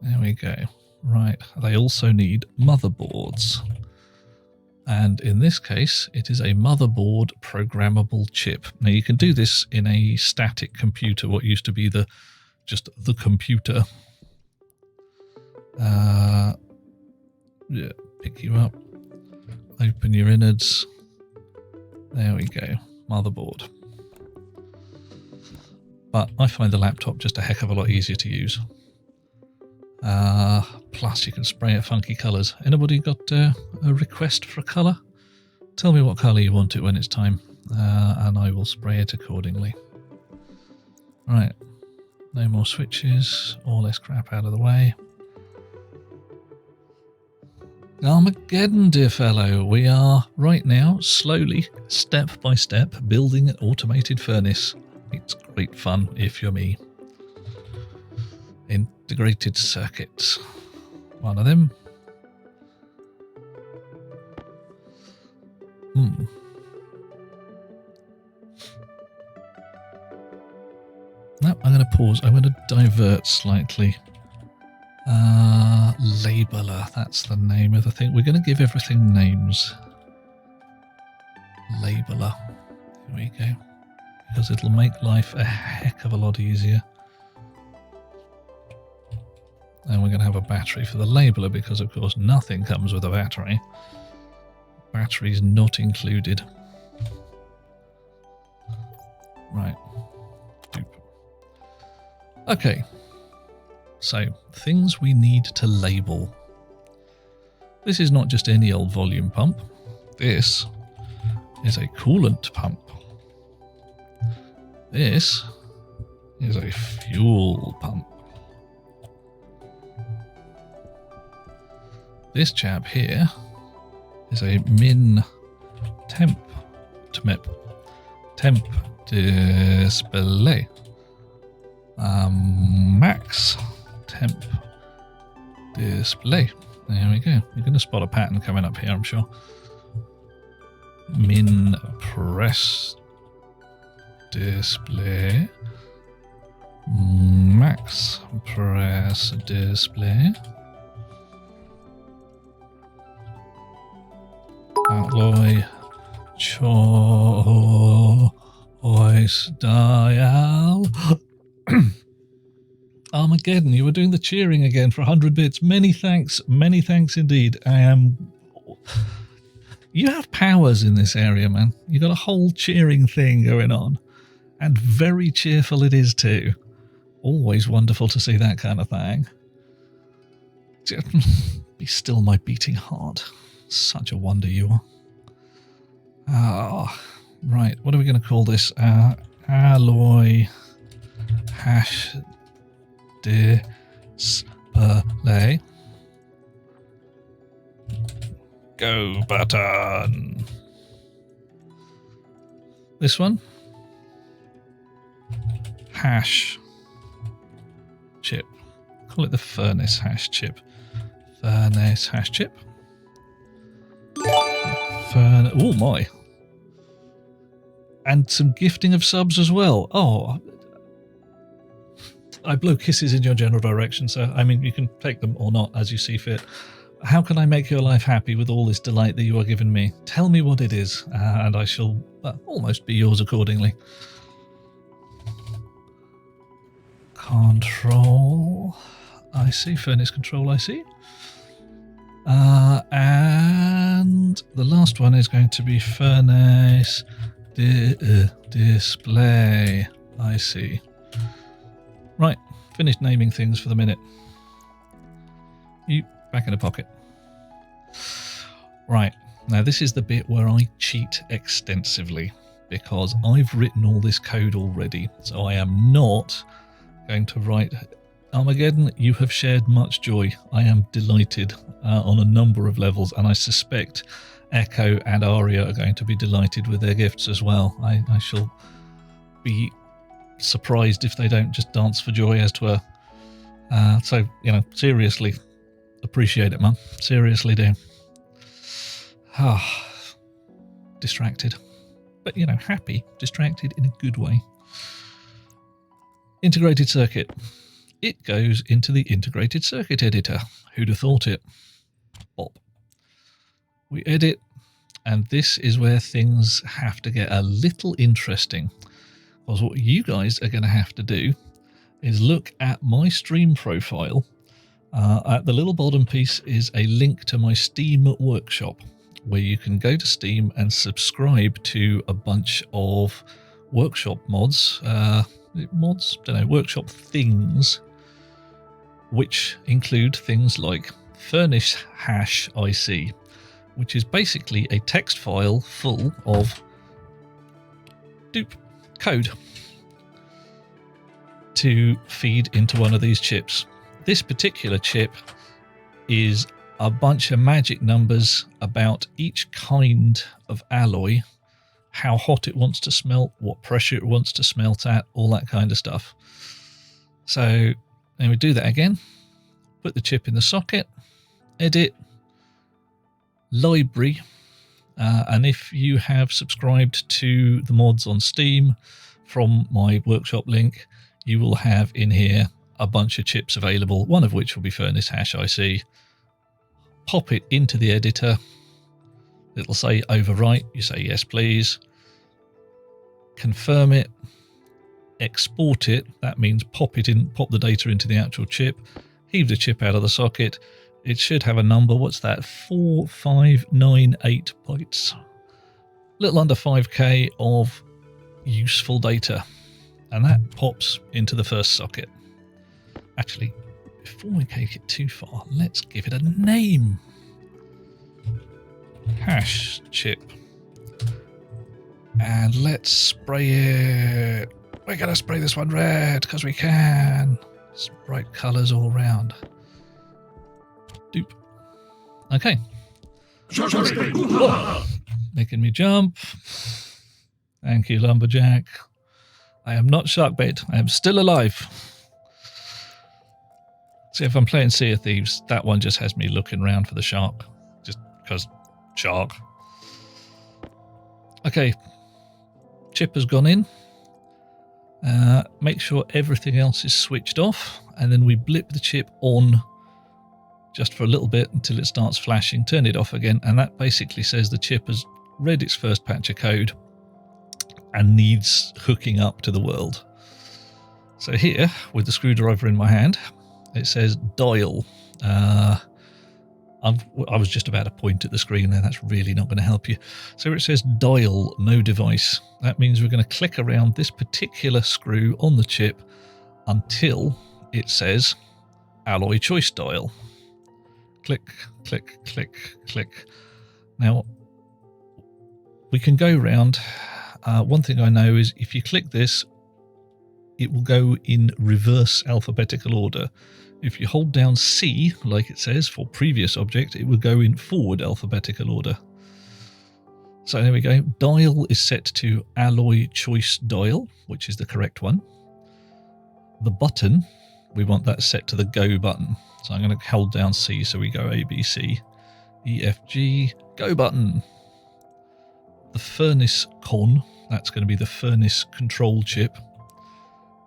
There we go. Right, they also need motherboards. And in this case, it is a motherboard programmable chip. Now you can do this in a static computer, what used to be just the computer. Yeah, pick you up, open your innards. There we go, motherboard. But I find the laptop just a heck of a lot easier to use. Plus you can spray it funky colours. Anybody got a request for a colour? Tell me what colour you want it when it's time, and I will spray it accordingly. Right, no more switches, all this crap out of the way. Armageddon, dear fellow, we are right now, slowly, step by step, building an automated furnace. It's great fun if you're me. Integrated circuits. One of them. No, I'm going to pause. I'm going to divert slightly. Labeler, that's the name of the thing. We're going to give everything names. Labeler. Here we go. Because it'll make life a heck of a lot easier. And we're going to have a battery for the labeler because, of course, nothing comes with a battery. Battery's not included. Right. Okay. So, things we need to label. This is not just any old volume pump. This is a coolant pump. This is a fuel pump. This chap here is a min temp display. Max temp display. There we go. You're going to spot a pattern coming up here, I'm sure. Min press display. Max press display. Alloy choice dial. Armageddon, you were doing the cheering again for 100 bits. Many thanks indeed. You have powers in this area, man. You got a whole cheering thing going on, and very cheerful it is too. Always wonderful to see that kind of thing. Be still my beating heart. Such a wonder you are. Right, what are we going to call this? Alloy hash display. Go button. This one? Hash chip. Call it the furnace hash chip. Furnace hash chip. Oh my. And some gifting of subs as well. Oh, I blow kisses in your general direction, sir. I mean, you can take them or not as you see fit. How can I make your life happy with all this delight that you are giving me? Tell me what it is, and I shall almost be yours accordingly. Control, I see. Furnace control, I see. And the last one is going to be furnace display. I see. Right, finished naming things for the minute. You back in the pocket. Right, now this is the bit where I cheat extensively because I've written all this code already, so I am not going to write. Armageddon, you have shared much joy. I am delighted on a number of levels, and I suspect Echo and Aria are going to be delighted with their gifts as well. I shall be surprised if they don't just dance for joy, as 'twere. So, you know, seriously, appreciate it, Mum. Seriously do. Distracted. But, you know, happy, distracted in a good way. Integrated circuit. It goes into the integrated circuit editor. Who'd have thought it? Bop. We edit, and this is where things have to get a little interesting. Because what you guys are going to have to do is look at my stream profile. At the little bottom piece is a link to my Steam workshop, where you can go to Steam and subscribe to a bunch of workshop mods, workshop things, which include things like furnace hash IC, which is basically a text file full of code to feed into one of these chips. This particular chip is a bunch of magic numbers about each kind of alloy, how hot it wants to smelt, what pressure it wants to smelt at, all that kind of stuff. So then we do that again, put the chip in the socket, edit, library, and if you have subscribed to the mods on Steam from my workshop link, you will have in here a bunch of chips available, one of which will be furnace hash IC. Pop it into the editor. It'll say overwrite. You say yes, please. Confirm it. Export it. That means pop the data into the actual chip. Heave the chip out of the socket. It should have a number. What's that? 4598 bytes. Little under 5K of useful data. And that pops into the first socket. Actually, before we take it too far, let's give it a name. Hash chip. And let's spray it. We're going to spray this one red because we can. It's bright colours all around. Doop. Okay. Making me jump. Thank you, Lumberjack. I am not Sharkbait. I am still alive. See, if I'm playing Sea of Thieves, that one just has me looking around for the shark. Just because shark. Okay. Chip has gone in. Make sure everything else is switched off. And then we blip the chip on just for a little bit until it starts flashing. Turn it off again. And that basically says the chip has read its first patch of code and needs hooking up to the world. So here, with the screwdriver in my hand, it says dial. I was just about to point at the screen there. That's really not going to help you. So it says dial, no device. That means we're going to click around this particular screw on the chip until it says alloy choice dial. Click, click, click, click. Now, we can go around. One thing I know is if you click this, it will go in reverse alphabetical order. If you hold down C, like it says for previous object, it will go in forward alphabetical order. So there we go. Dial is set to alloy choice dial, which is the correct one. The button, we want that set to the go button. So I'm going to hold down C, so we go A, B, C, E, F, G, go button. The furnace con, that's going to be the furnace control chip.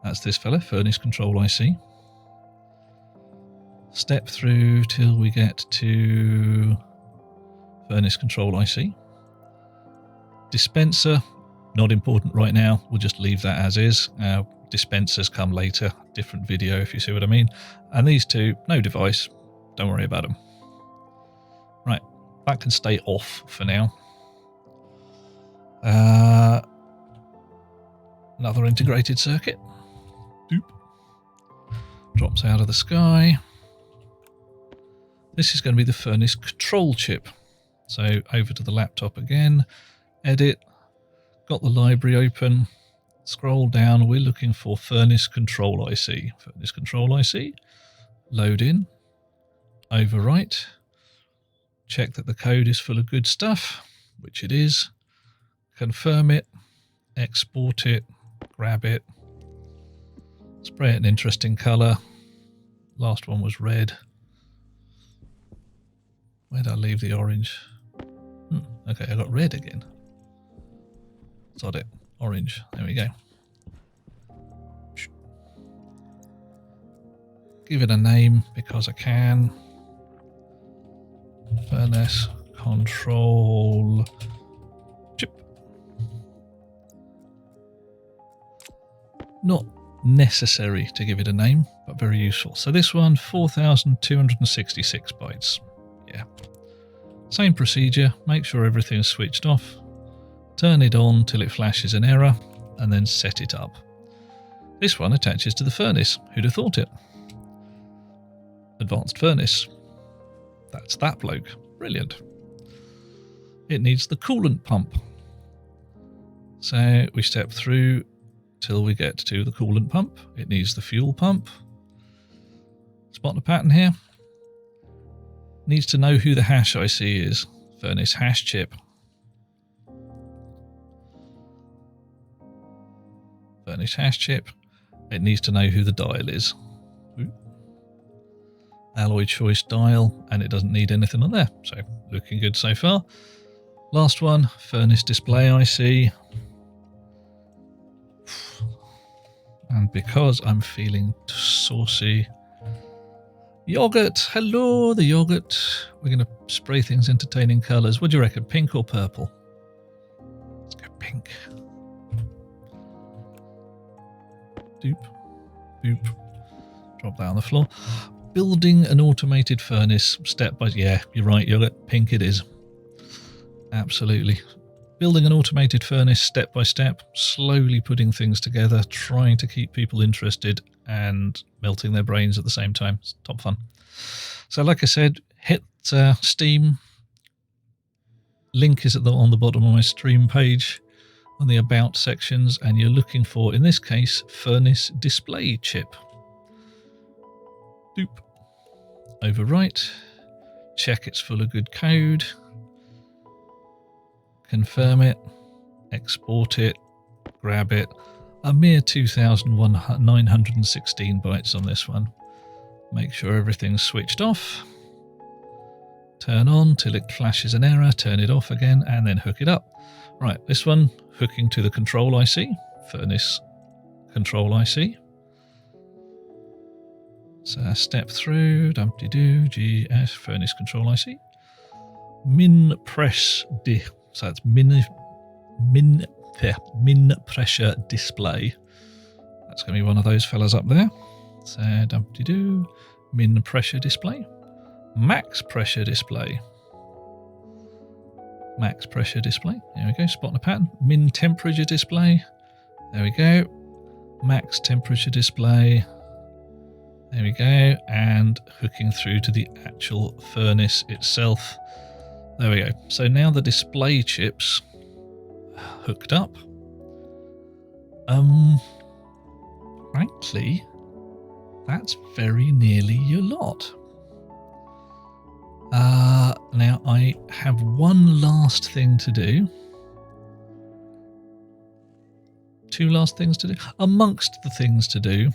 That's this fella, furnace control IC. Step through till we get to furnace control IC. Dispenser, not important right now. We'll just leave that as is. Dispensers come later, different video if you see what I mean. And these two, no device, don't worry about them. Right, that can stay off for now. Another integrated circuit. Doop. Drops out of the sky. This is going to be the furnace control chip. So over to the laptop again, edit, got the library open, scroll down, we're looking for furnace control IC. Furnace control IC, load in, overwrite, check that the code is full of good stuff, which it is, confirm it, export it, grab it, spray it an interesting colour. Last one was red. Where did I leave the orange? Okay, I got red again. Sod it. Orange. There we go. Give it a name because I can. Furnace control chip. Not necessary to give it a name, but very useful. So this one, 4,266 bytes. Yeah. Same procedure, make sure everything's switched off, turn it on till it flashes an error, and then set it up. This one attaches to the furnace. Who'd have thought it? Advanced furnace. That's that bloke. Brilliant. It needs the coolant pump. So we step through till we get to the coolant pump. It needs the fuel pump. Spot the pattern here. Needs to know who the hash IC is. Furnace hash chip. Furnace hash chip. It needs to know who the dial is. Alloy choice dial, and it doesn't need anything on there. So looking good so far. Last one, furnace display IC. And because I'm feeling saucy, yogurt, hello, the yogurt. We're going to spray things entertaining colours. What do you reckon, pink or purple? Let's go pink. Doop, boop. Drop that on the floor. Building an automated furnace, step by... Yeah, you're right, yogurt, pink it is. Absolutely. Building an automated furnace step by step, slowly putting things together, trying to keep people interested and melting their brains at the same time. It's top fun. So like I said, hit Steam. Link is on the bottom of my stream page on the About sections, and you're looking for, in this case, furnace display chip. Doop. Overwrite. Check it's full of good code. Confirm it. Export it. Grab it. A mere 2,916 bytes on this one. Make sure everything's switched off. Turn on till it flashes an error. Turn it off again and then hook it up. Right, this one hooking to the control IC. Furnace control IC. So step through, dumpty-doo, GS, furnace control IC. Min press di, so it's min pressure display. That's going to be one of those fellas up there. So dumpty-doo, min pressure display. Max pressure display. Max pressure display. There we go, spotting a pattern. Min temperature display. There we go. Max temperature display. There we go, and hooking through to the actual furnace itself. There we go. So now the display chips hooked up. Frankly, that's very nearly your lot. Now I have one last thing to do. Two last things to do. Amongst the things to do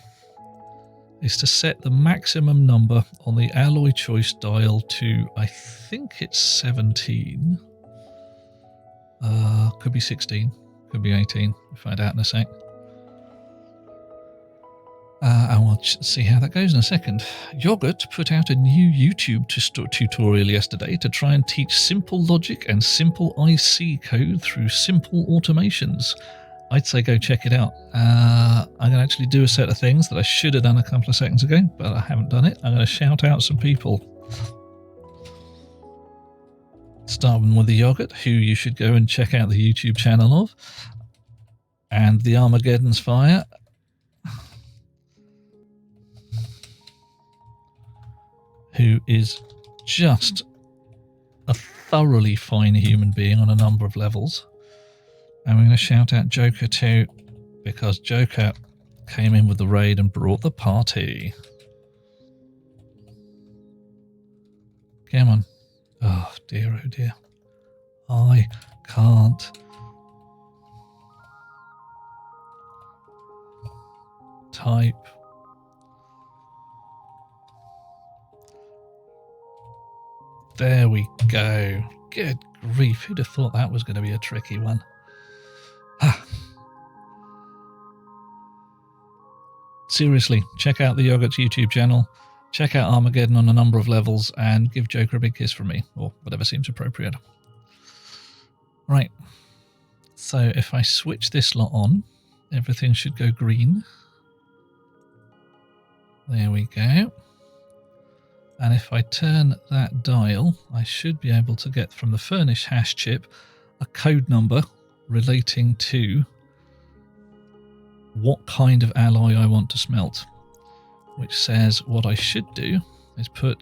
is to set the maximum number on the alloy choice dial to, I think it's 17. Could be 16, could be 18. We'll find out in a sec. And we'll see how that goes in a second. Yogurt put out a new YouTube tutorial yesterday to try and teach simple logic and simple IC code through simple automations. I'd say go check it out. I'm going to actually do a set of things that I should have done a couple of seconds ago, but I haven't done it. I'm going to shout out some people. Starting with the Yogurt, who you should go and check out the YouTube channel of, and the Armageddon's Fire. Who is just a thoroughly fine human being on a number of levels. And we're going to shout out Joker too, because Joker came in with the raid and brought the party. Come on. Oh dear, oh dear. I can't. Type. There we go. Good grief. Who'd have thought that was going to be a tricky one? Seriously, check out the Yogurt's YouTube channel. Check out Armageddon on a number of levels and give Joker a big kiss from me, or whatever seems appropriate. Right. So if I switch this lot on, everything should go green. There we go. And if I turn that dial, I should be able to get from the furnish hash chip a code number relating to what kind of alloy I want to smelt, which says what I should do is put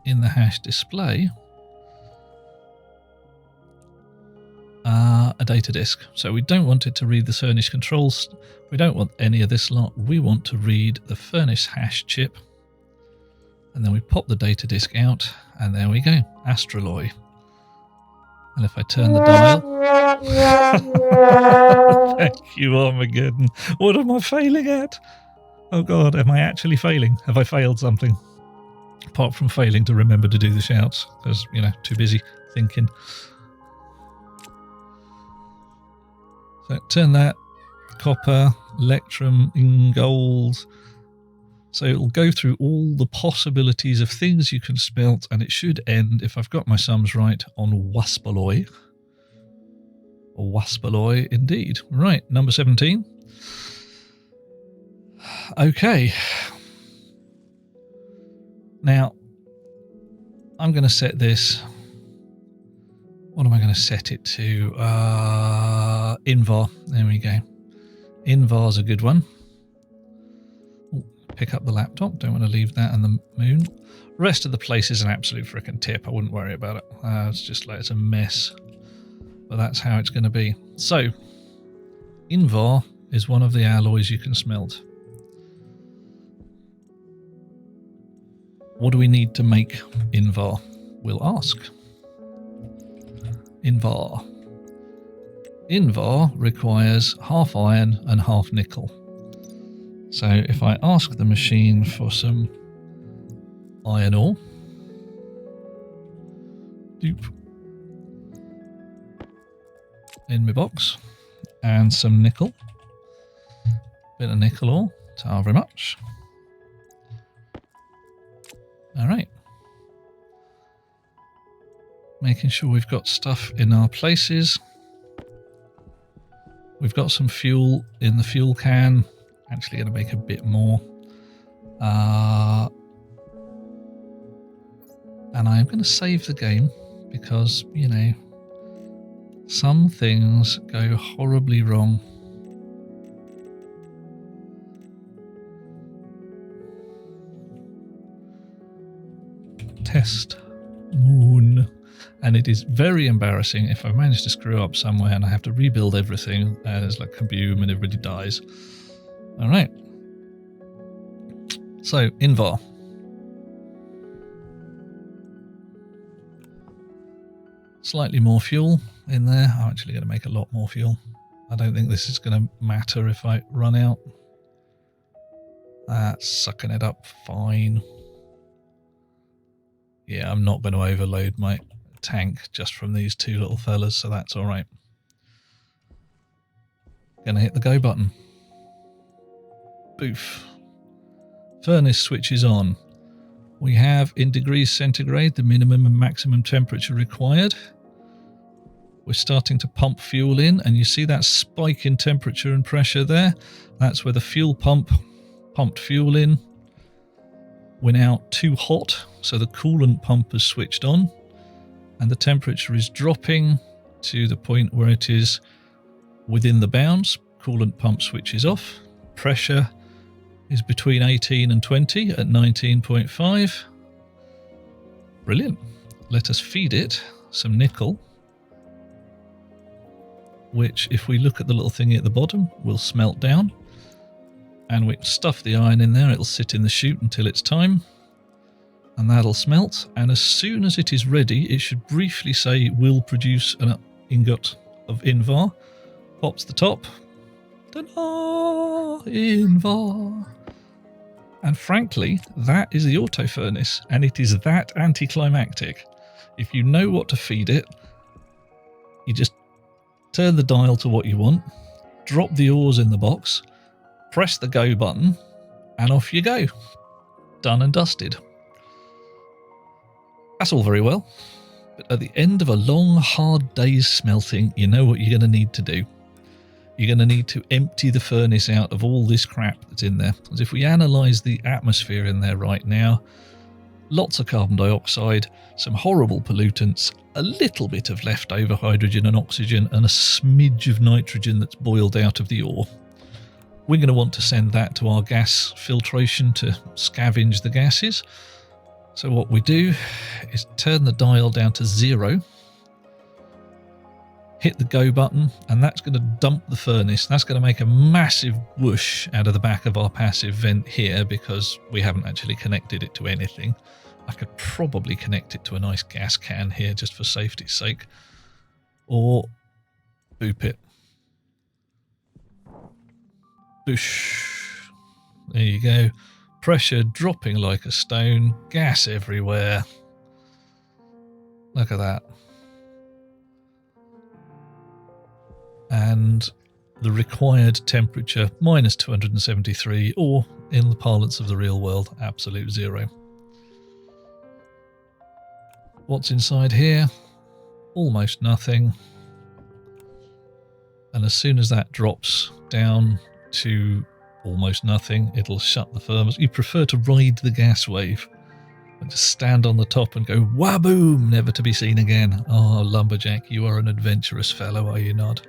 in the hash display a data disk. So we don't want it to read the furnish controls. We don't want any of this lot. We want to read the furnish hash chip. And then we pop the data disk out, and there we go, Astraloy. And if I turn the dial... Thank you, Armageddon. What am I failing at? Oh God, am I actually failing? Have I failed something? Apart from failing to remember to do the shouts, because, you know, too busy thinking. So turn that, copper, electrum, gold... So it'll go through all the possibilities of things you can smelt, and it should end, if I've got my sums right, on waspaloy. Or waspaloy indeed. Right, number 17. Okay. Now, I'm going to set this... What am I going to set it to? Invar. There we go. Invar's a good one. Pick up the laptop. Don't want to leave that on the moon. Rest of the place is an absolute frickin' tip. I wouldn't worry about it. It's just like it's a mess. But that's how it's going to be. So, Invar is one of the alloys you can smelt. What do we need to make Invar? We'll ask. Invar. Invar requires half iron and half nickel. So if I ask the machine for some iron ore, in my box, and some nickel, bit of nickel ore, thank you very much. All right. Making sure we've got stuff in our places. We've got some fuel in the fuel can. Actually going to make a bit more. And I'm going to save the game because, you know, some things go horribly wrong. Test moon. And it is very embarrassing if I manage to screw up somewhere and I have to rebuild everything. There's like kaboom and everybody dies. All right. So, Invar. Slightly more fuel in there. I'm actually going to make a lot more fuel. I don't think this is going to matter if I run out. That's sucking it up fine. Yeah, I'm not going to overload my tank just from these two little fellas, so that's all right. Going to hit the go button. Boof. Furnace switches on. We have in degrees centigrade the minimum and maximum temperature required. We're starting to pump fuel in, and you see that spike in temperature and pressure there? That's where the fuel pump pumped fuel in. We're now too hot, so the coolant pump has switched on, and the temperature is dropping to the point where it is within the bounds. Coolant pump switches off. Pressure is between 18 and 20 at 19.5. Brilliant. Let us feed it some nickel, which, if we look at the little thingy at the bottom, will smelt down. And we stuff the iron in there. It'll sit in the chute until it's time, and that'll smelt. And as soon as it is ready, it should briefly say will produce an ingot of Invar. Pops the top. Ta-da! Invar. And frankly, that is the auto furnace, and it is that anticlimactic. If you know what to feed it, you just turn the dial to what you want, drop the ores in the box, press the go button, and off you go. Done and dusted. That's all very well, but at the end of a long, hard day's smelting, you know what you're going to need to do. You're going to need to empty the furnace out of all this crap that's in there. Because if we analyse the atmosphere in there right now, lots of carbon dioxide, some horrible pollutants, a little bit of leftover hydrogen and oxygen, and a smidge of nitrogen that's boiled out of the ore. We're going to want to send that to our gas filtration to scavenge the gases. So what we do is turn the dial down to 0, hit the go button, and that's going to dump the furnace. That's going to make a massive whoosh out of the back of our passive vent here, because we haven't actually connected it to anything. I could probably connect it to a nice gas can here just for safety's sake, or boop it. Boosh. There you go. Pressure dropping like a stone, gas everywhere. Look at that. And the required temperature minus 273, or in the parlance of the real world, absolute 0. What's inside here? Almost nothing. And as soon as that drops down to almost nothing, it'll shut the furnace. You prefer to ride the gas wave and just stand on the top and go waboom, never to be seen again. Oh, lumberjack, you are an adventurous fellow, are you not?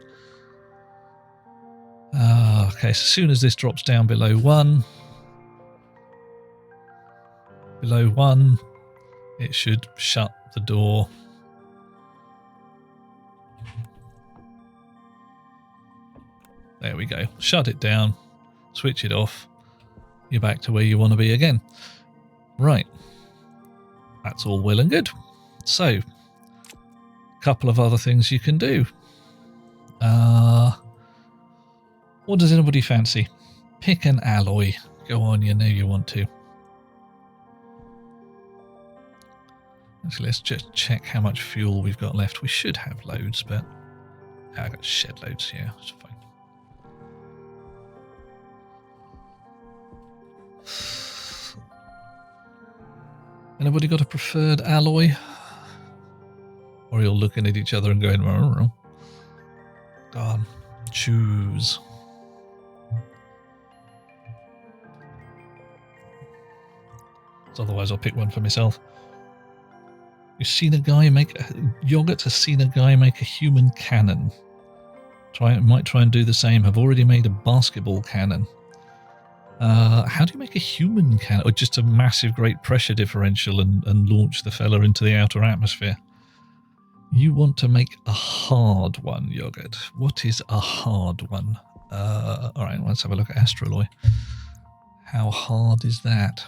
Okay, so as soon as this drops down below 1, it should shut the door. There we go. Shut it down, switch it off. You're back to where you want to be again. Right. That's all well and good. So, a couple of other things you can do. What does anybody fancy? Pick an alloy. Go on, you know you want to. Actually, let's just check how much fuel we've got left. We should have loads, but I've got shed loads here. It's fine. Anybody got a preferred alloy? Or you're looking at each other and going, go on, choose. Otherwise I'll pick one for myself. You've seen a guy make Yogurt has seen a guy make a human cannon. Might try and do the same. Have already made a basketball cannon. How do you make a human cannon? Or just a massive great pressure differential and launch the fella into the outer atmosphere? You want to make a hard one, Yogurt. What is a hard one? Alright, let's have a look at Astraloy. How hard is that?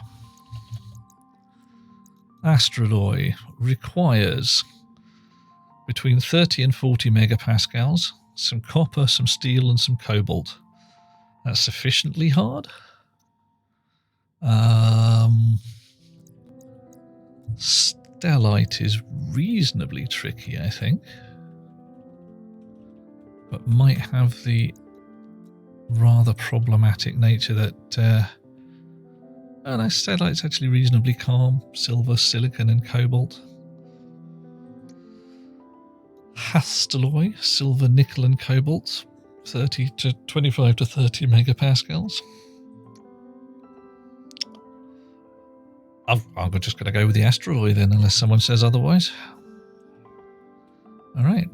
Astraloy requires between 30 and 40 megapascals, some copper, some steel, and some cobalt. That's sufficiently hard. Stellite is reasonably tricky, I think, but might have the rather problematic nature that... and I say like it's actually reasonably calm. Silver, silicon and cobalt. Hastelloy, silver, nickel and cobalt. 25 to 30 megapascals. I'm just going to go with the astraloy then, unless someone says otherwise. All right.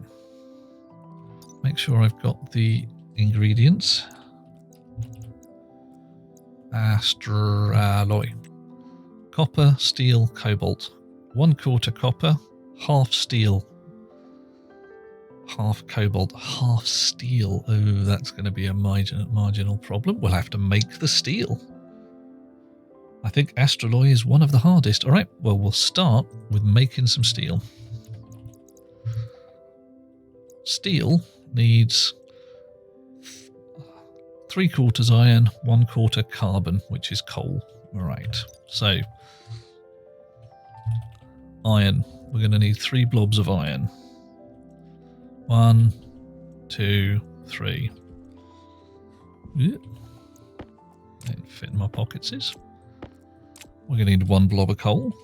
Make sure I've got the ingredients. Astraloy. Copper, steel, cobalt. 1/4 copper, half steel, half cobalt, half steel. Oh, that's going to be a marginal problem. We'll have to make the steel. I think astraloy is one of the hardest. All right, well, we'll start with making some steel. Steel needs 3/4 iron, 1/4 carbon, which is coal. All right, so iron. We're going to need 3 blobs of iron. 1, 2, 3. Don't fit in my pockets. We're going to need 1 blob of coal.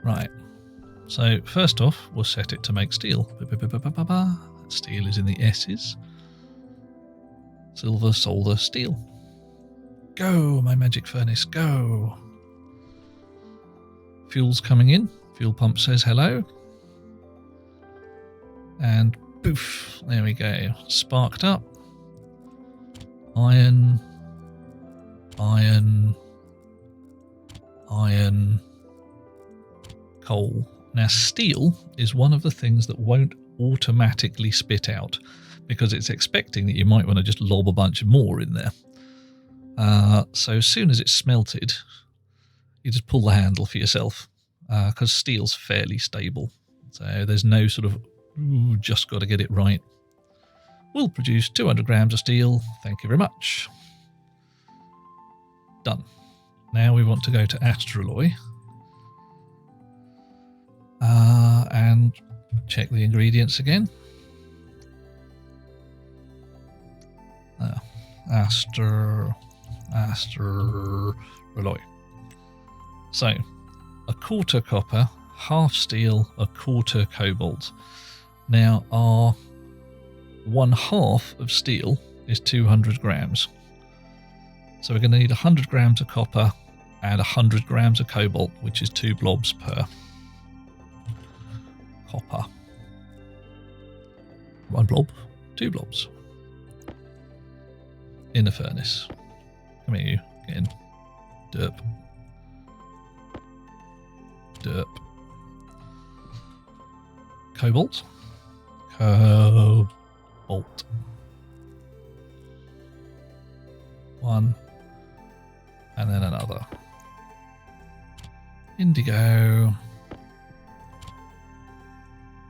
Right. So first off, we'll set it to make steel. Steel is in the S's. Silver, solder, steel. Go, my magic furnace, go. Fuel's coming in. Fuel pump says hello. And poof, there we go. Sparked up. Iron, iron, iron, coal. Now, steel is one of the things that won't automatically spit out because it's expecting that you might want to just lob a bunch more in there. So as soon as it's smelted, you just pull the handle for yourself because steel's fairly stable. So there's no sort of, ooh, just got to get it right. We'll produce 200 grams of steel. Thank you very much. Done. Now we want to go to astraloy and check the ingredients again. Astraloy. So, 1/4 copper, half steel, 1/4 cobalt. Now, our 1/2 of steel is 200 grams. So we're going to need 100 grams of copper and 100 grams of cobalt, which is 2 blobs per. Copper. 1 blob, 2 blobs. In the furnace. Come here, you. Get in. Derp. Derp. Cobalt. Cobalt. 1. And then another. Indigo.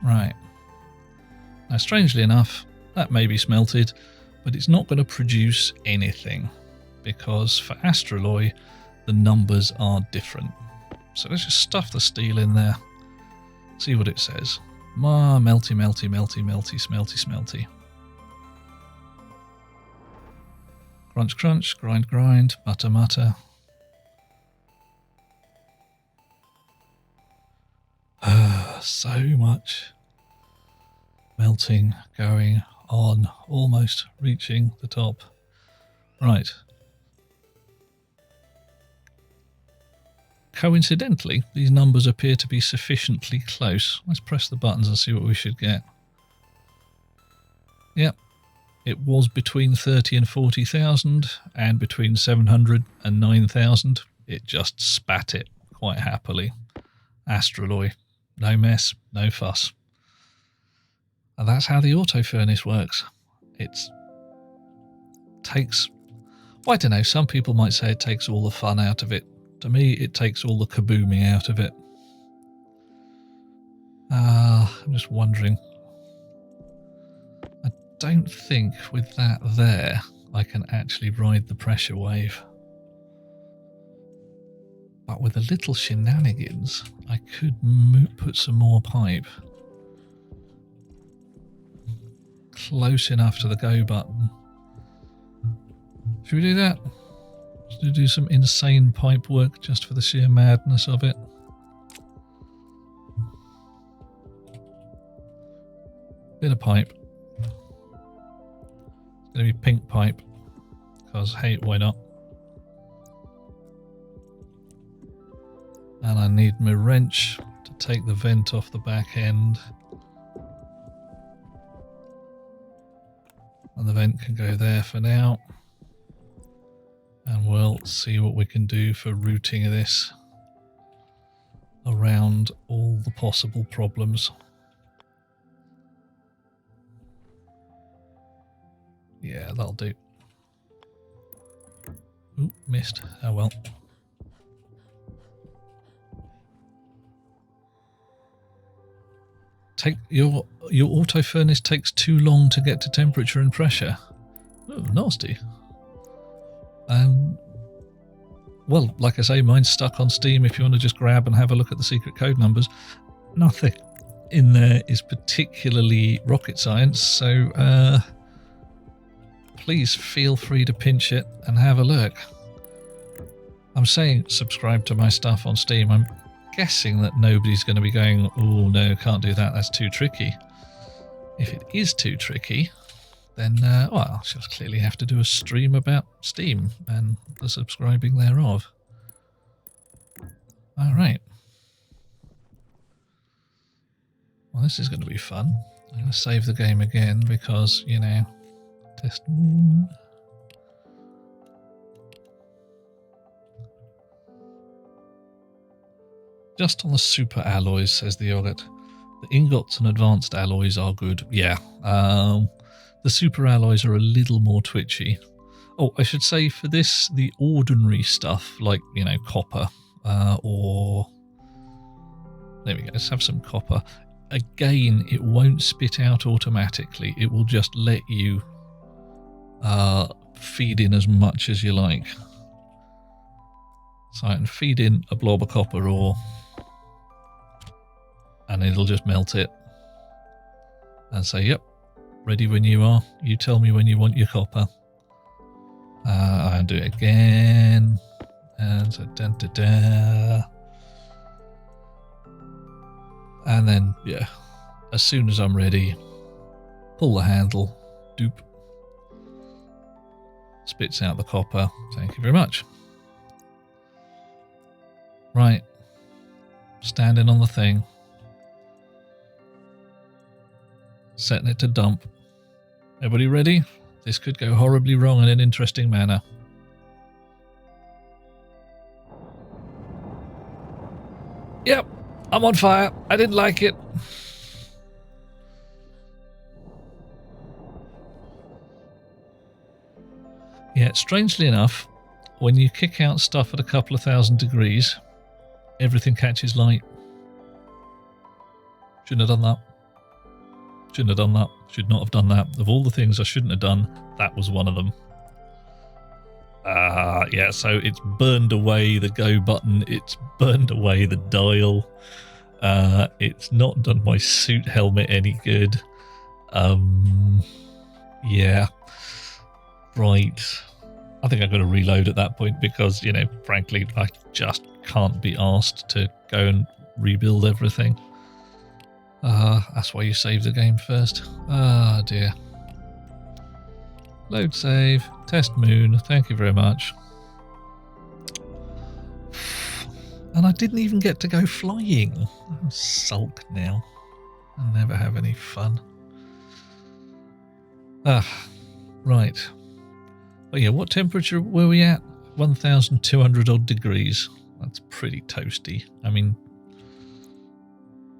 Right. Now, strangely enough, that may be smelted, but it's not going to produce anything because for astraloy, the numbers are different. So let's just stuff the steel in there, see what it says. Melty, melty, melty, melty, smelty, smelty. Crunch, crunch, grind, grind, mutter, mutter. So much melting going on, almost reaching the top. Right. Coincidentally, these numbers appear to be sufficiently close. Let's press the buttons and see what we should get. Yep. It was between 30 and 40,000 and between 700 and 9,000. It just spat it quite happily. Astraloy. No mess, no fuss. And that's how the auto furnace works. It takes, well, I don't know, some people might say it takes all the fun out of it. To me, it takes all the kabooming out of it. I'm just wondering. I don't think with that there, I can actually ride the pressure wave. But with a little shenanigans, I could put some more pipe. close enough to the go button. Should we do that? Should we do some insane pipe work just for the sheer madness of it? Bit of pipe. It's going to be pink pipe. Because, hey, why not? And I need my wrench to take the vent off the back end. And the vent can go there for now. And we'll see what we can do for routing this around all the possible problems. Yeah, that'll do. Ooh, missed. Oh well. Your auto furnace takes too long to get to temperature and pressure. Oh, nasty. Well, like I say, mine's stuck on Steam if you want to just grab and have a look at the secret code numbers. Nothing in there is particularly rocket science, so please feel free to pinch it and have a look. I'm saying subscribe to my stuff on Steam. I'm guessing that nobody's going to be going, oh no, can't do that, that's too tricky. If it is too tricky, then well, I'll just clearly have to do a stream about Steam and the subscribing thereof. Alright. Well, this is going to be fun. I'm going to save the game again because, you know, test. Just on the super alloys, says the yogurt. The ingots and advanced alloys are good. Yeah. The super alloys are a little more twitchy. Oh, I should say for this, the ordinary stuff, like, you know, copper, or... There we go, let's have some copper. Again, it won't spit out automatically. It will just let you feed in as much as you like. So I can feed in a blob of copper ore, and it'll just melt it and say, yep, ready when you are. You tell me when you want your copper. I'll do it again. And so and then, yeah, as soon as I'm ready, pull the handle, doop, spits out the copper. Thank you very much. Right, standing on the thing, setting it to dump. Everybody ready? This could go horribly wrong in an interesting manner. Yep, I'm on fire. I didn't like it. Yeah, strangely enough, when you kick out stuff at a couple of 1,000 degrees, everything catches light. Shouldn't have done that. Shouldn't have done that. Should not have done that. Of all the things I shouldn't have done, that was one of them. Yeah, so it's burned away the go button. It's burned away the dial. It's not done my suit helmet any good. Yeah. Right. I think I'm going to reload at that point because, you know, frankly, I just can't be asked to go and rebuild everything. That's why you save the game first. Ah, dear. Load save. Test moon. Thank you very much. And I didn't even get to go flying. I'll sulk now. I'll never have any fun. Right. Oh yeah, what temperature were we at? 1,200 odd degrees. That's pretty toasty. I mean,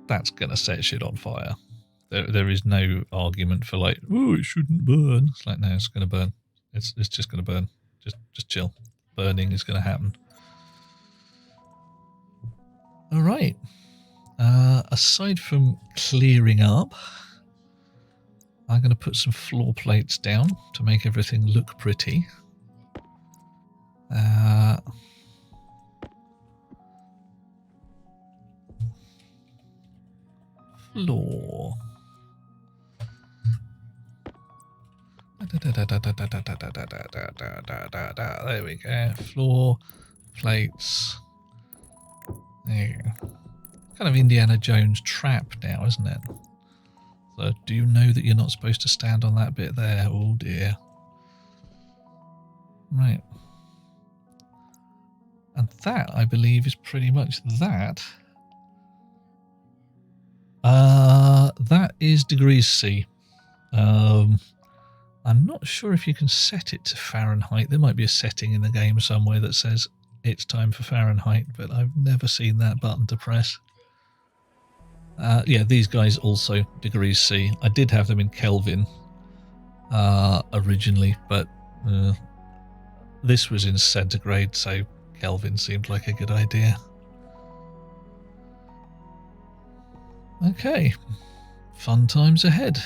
that's going to set shit on fire. There is no argument for like, oh, it shouldn't burn. It's like, no, it's going to burn. It's just going to burn. Just chill. Burning is going to happen. All right. Aside from clearing up, I'm going to put some floor plates down to make everything look pretty. Floor. There we go. Floor, plates. There you go. Kind of Indiana Jones trap now, isn't it? So do you know that you're not supposed to stand on that bit there? Oh dear. Right. And that, I believe, is pretty much that. That is degrees C. I'm not sure if you can set it to Fahrenheit. There might be a setting in the game somewhere that says it's time for Fahrenheit, but I've never seen that button to press. Yeah, these guys also degrees C. I did have them in Kelvin originally, but this was in centigrade, so Kelvin seemed like a good idea. Okay, fun times ahead.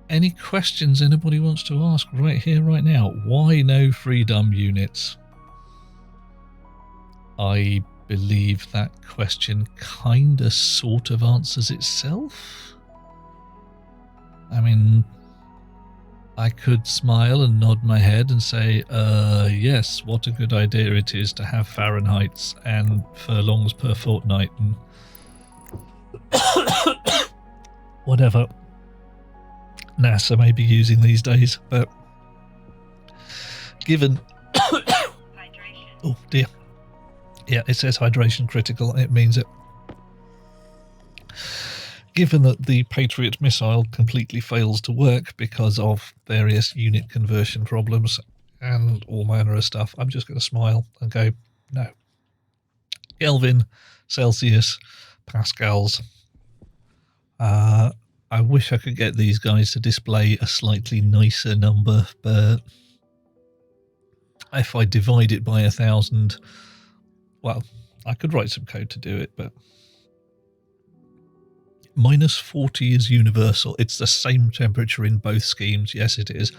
Any questions anybody wants to ask right here, right now? Why no freedom units? I believe that question kinda sort of answers itself. I mean, I could smile and nod my head and say, yes, what a good idea it is to have Fahrenheits and furlongs per fortnight and whatever NASA may be using these days, but given oh dear, yeah, it says hydration critical, it means it. Given that the Patriot missile completely fails to work because of various unit conversion problems and all manner of stuff, I'm just going to smile and go, no. Kelvin, Celsius, Pascals. I wish I could get these guys to display a slightly nicer number, but if I divide it by 1,000, well, I could write some code to do it, but -40 is universal. It's the same temperature in both schemes. Yes, it is.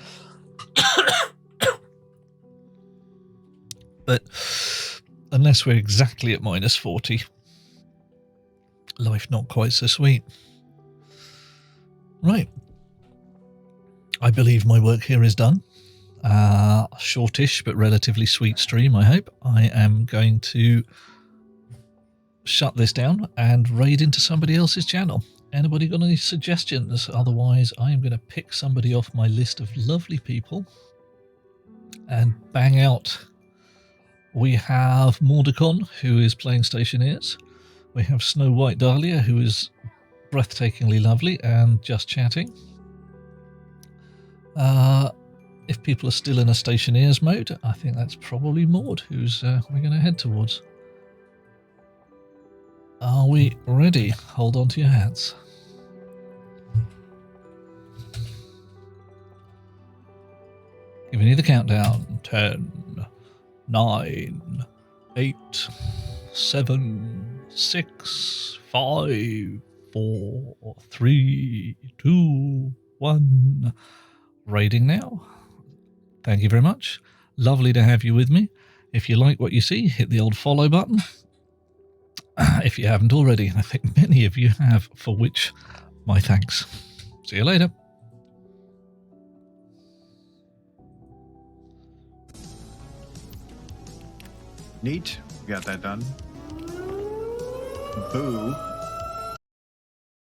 But unless we're exactly at -40, life not quite so sweet. Right. I believe my work here is done. Shortish but relatively sweet stream, I hope. I am going to shut this down and raid into somebody else's channel. Anybody got any suggestions? Otherwise, I am going to pick somebody off my list of lovely people and bang out. We have Mordecon, who is playing Stationeers. We have Snow White Dahlia, who is breathtakingly lovely and just chatting. If people are still in a Stationeers mode, I think that's probably Maud, who's we're going to head towards. Are we ready? Hold on to your hats. Giving you the countdown. 10, 9, 8, 7, 6, 5, 4, 3, 2, 1. Raiding now. Thank you very much. Lovely to have you with me. If you like what you see, hit the old follow button. If you haven't already, I think many of you have, for which my thanks. See you later. Neat. Got that done. Boo.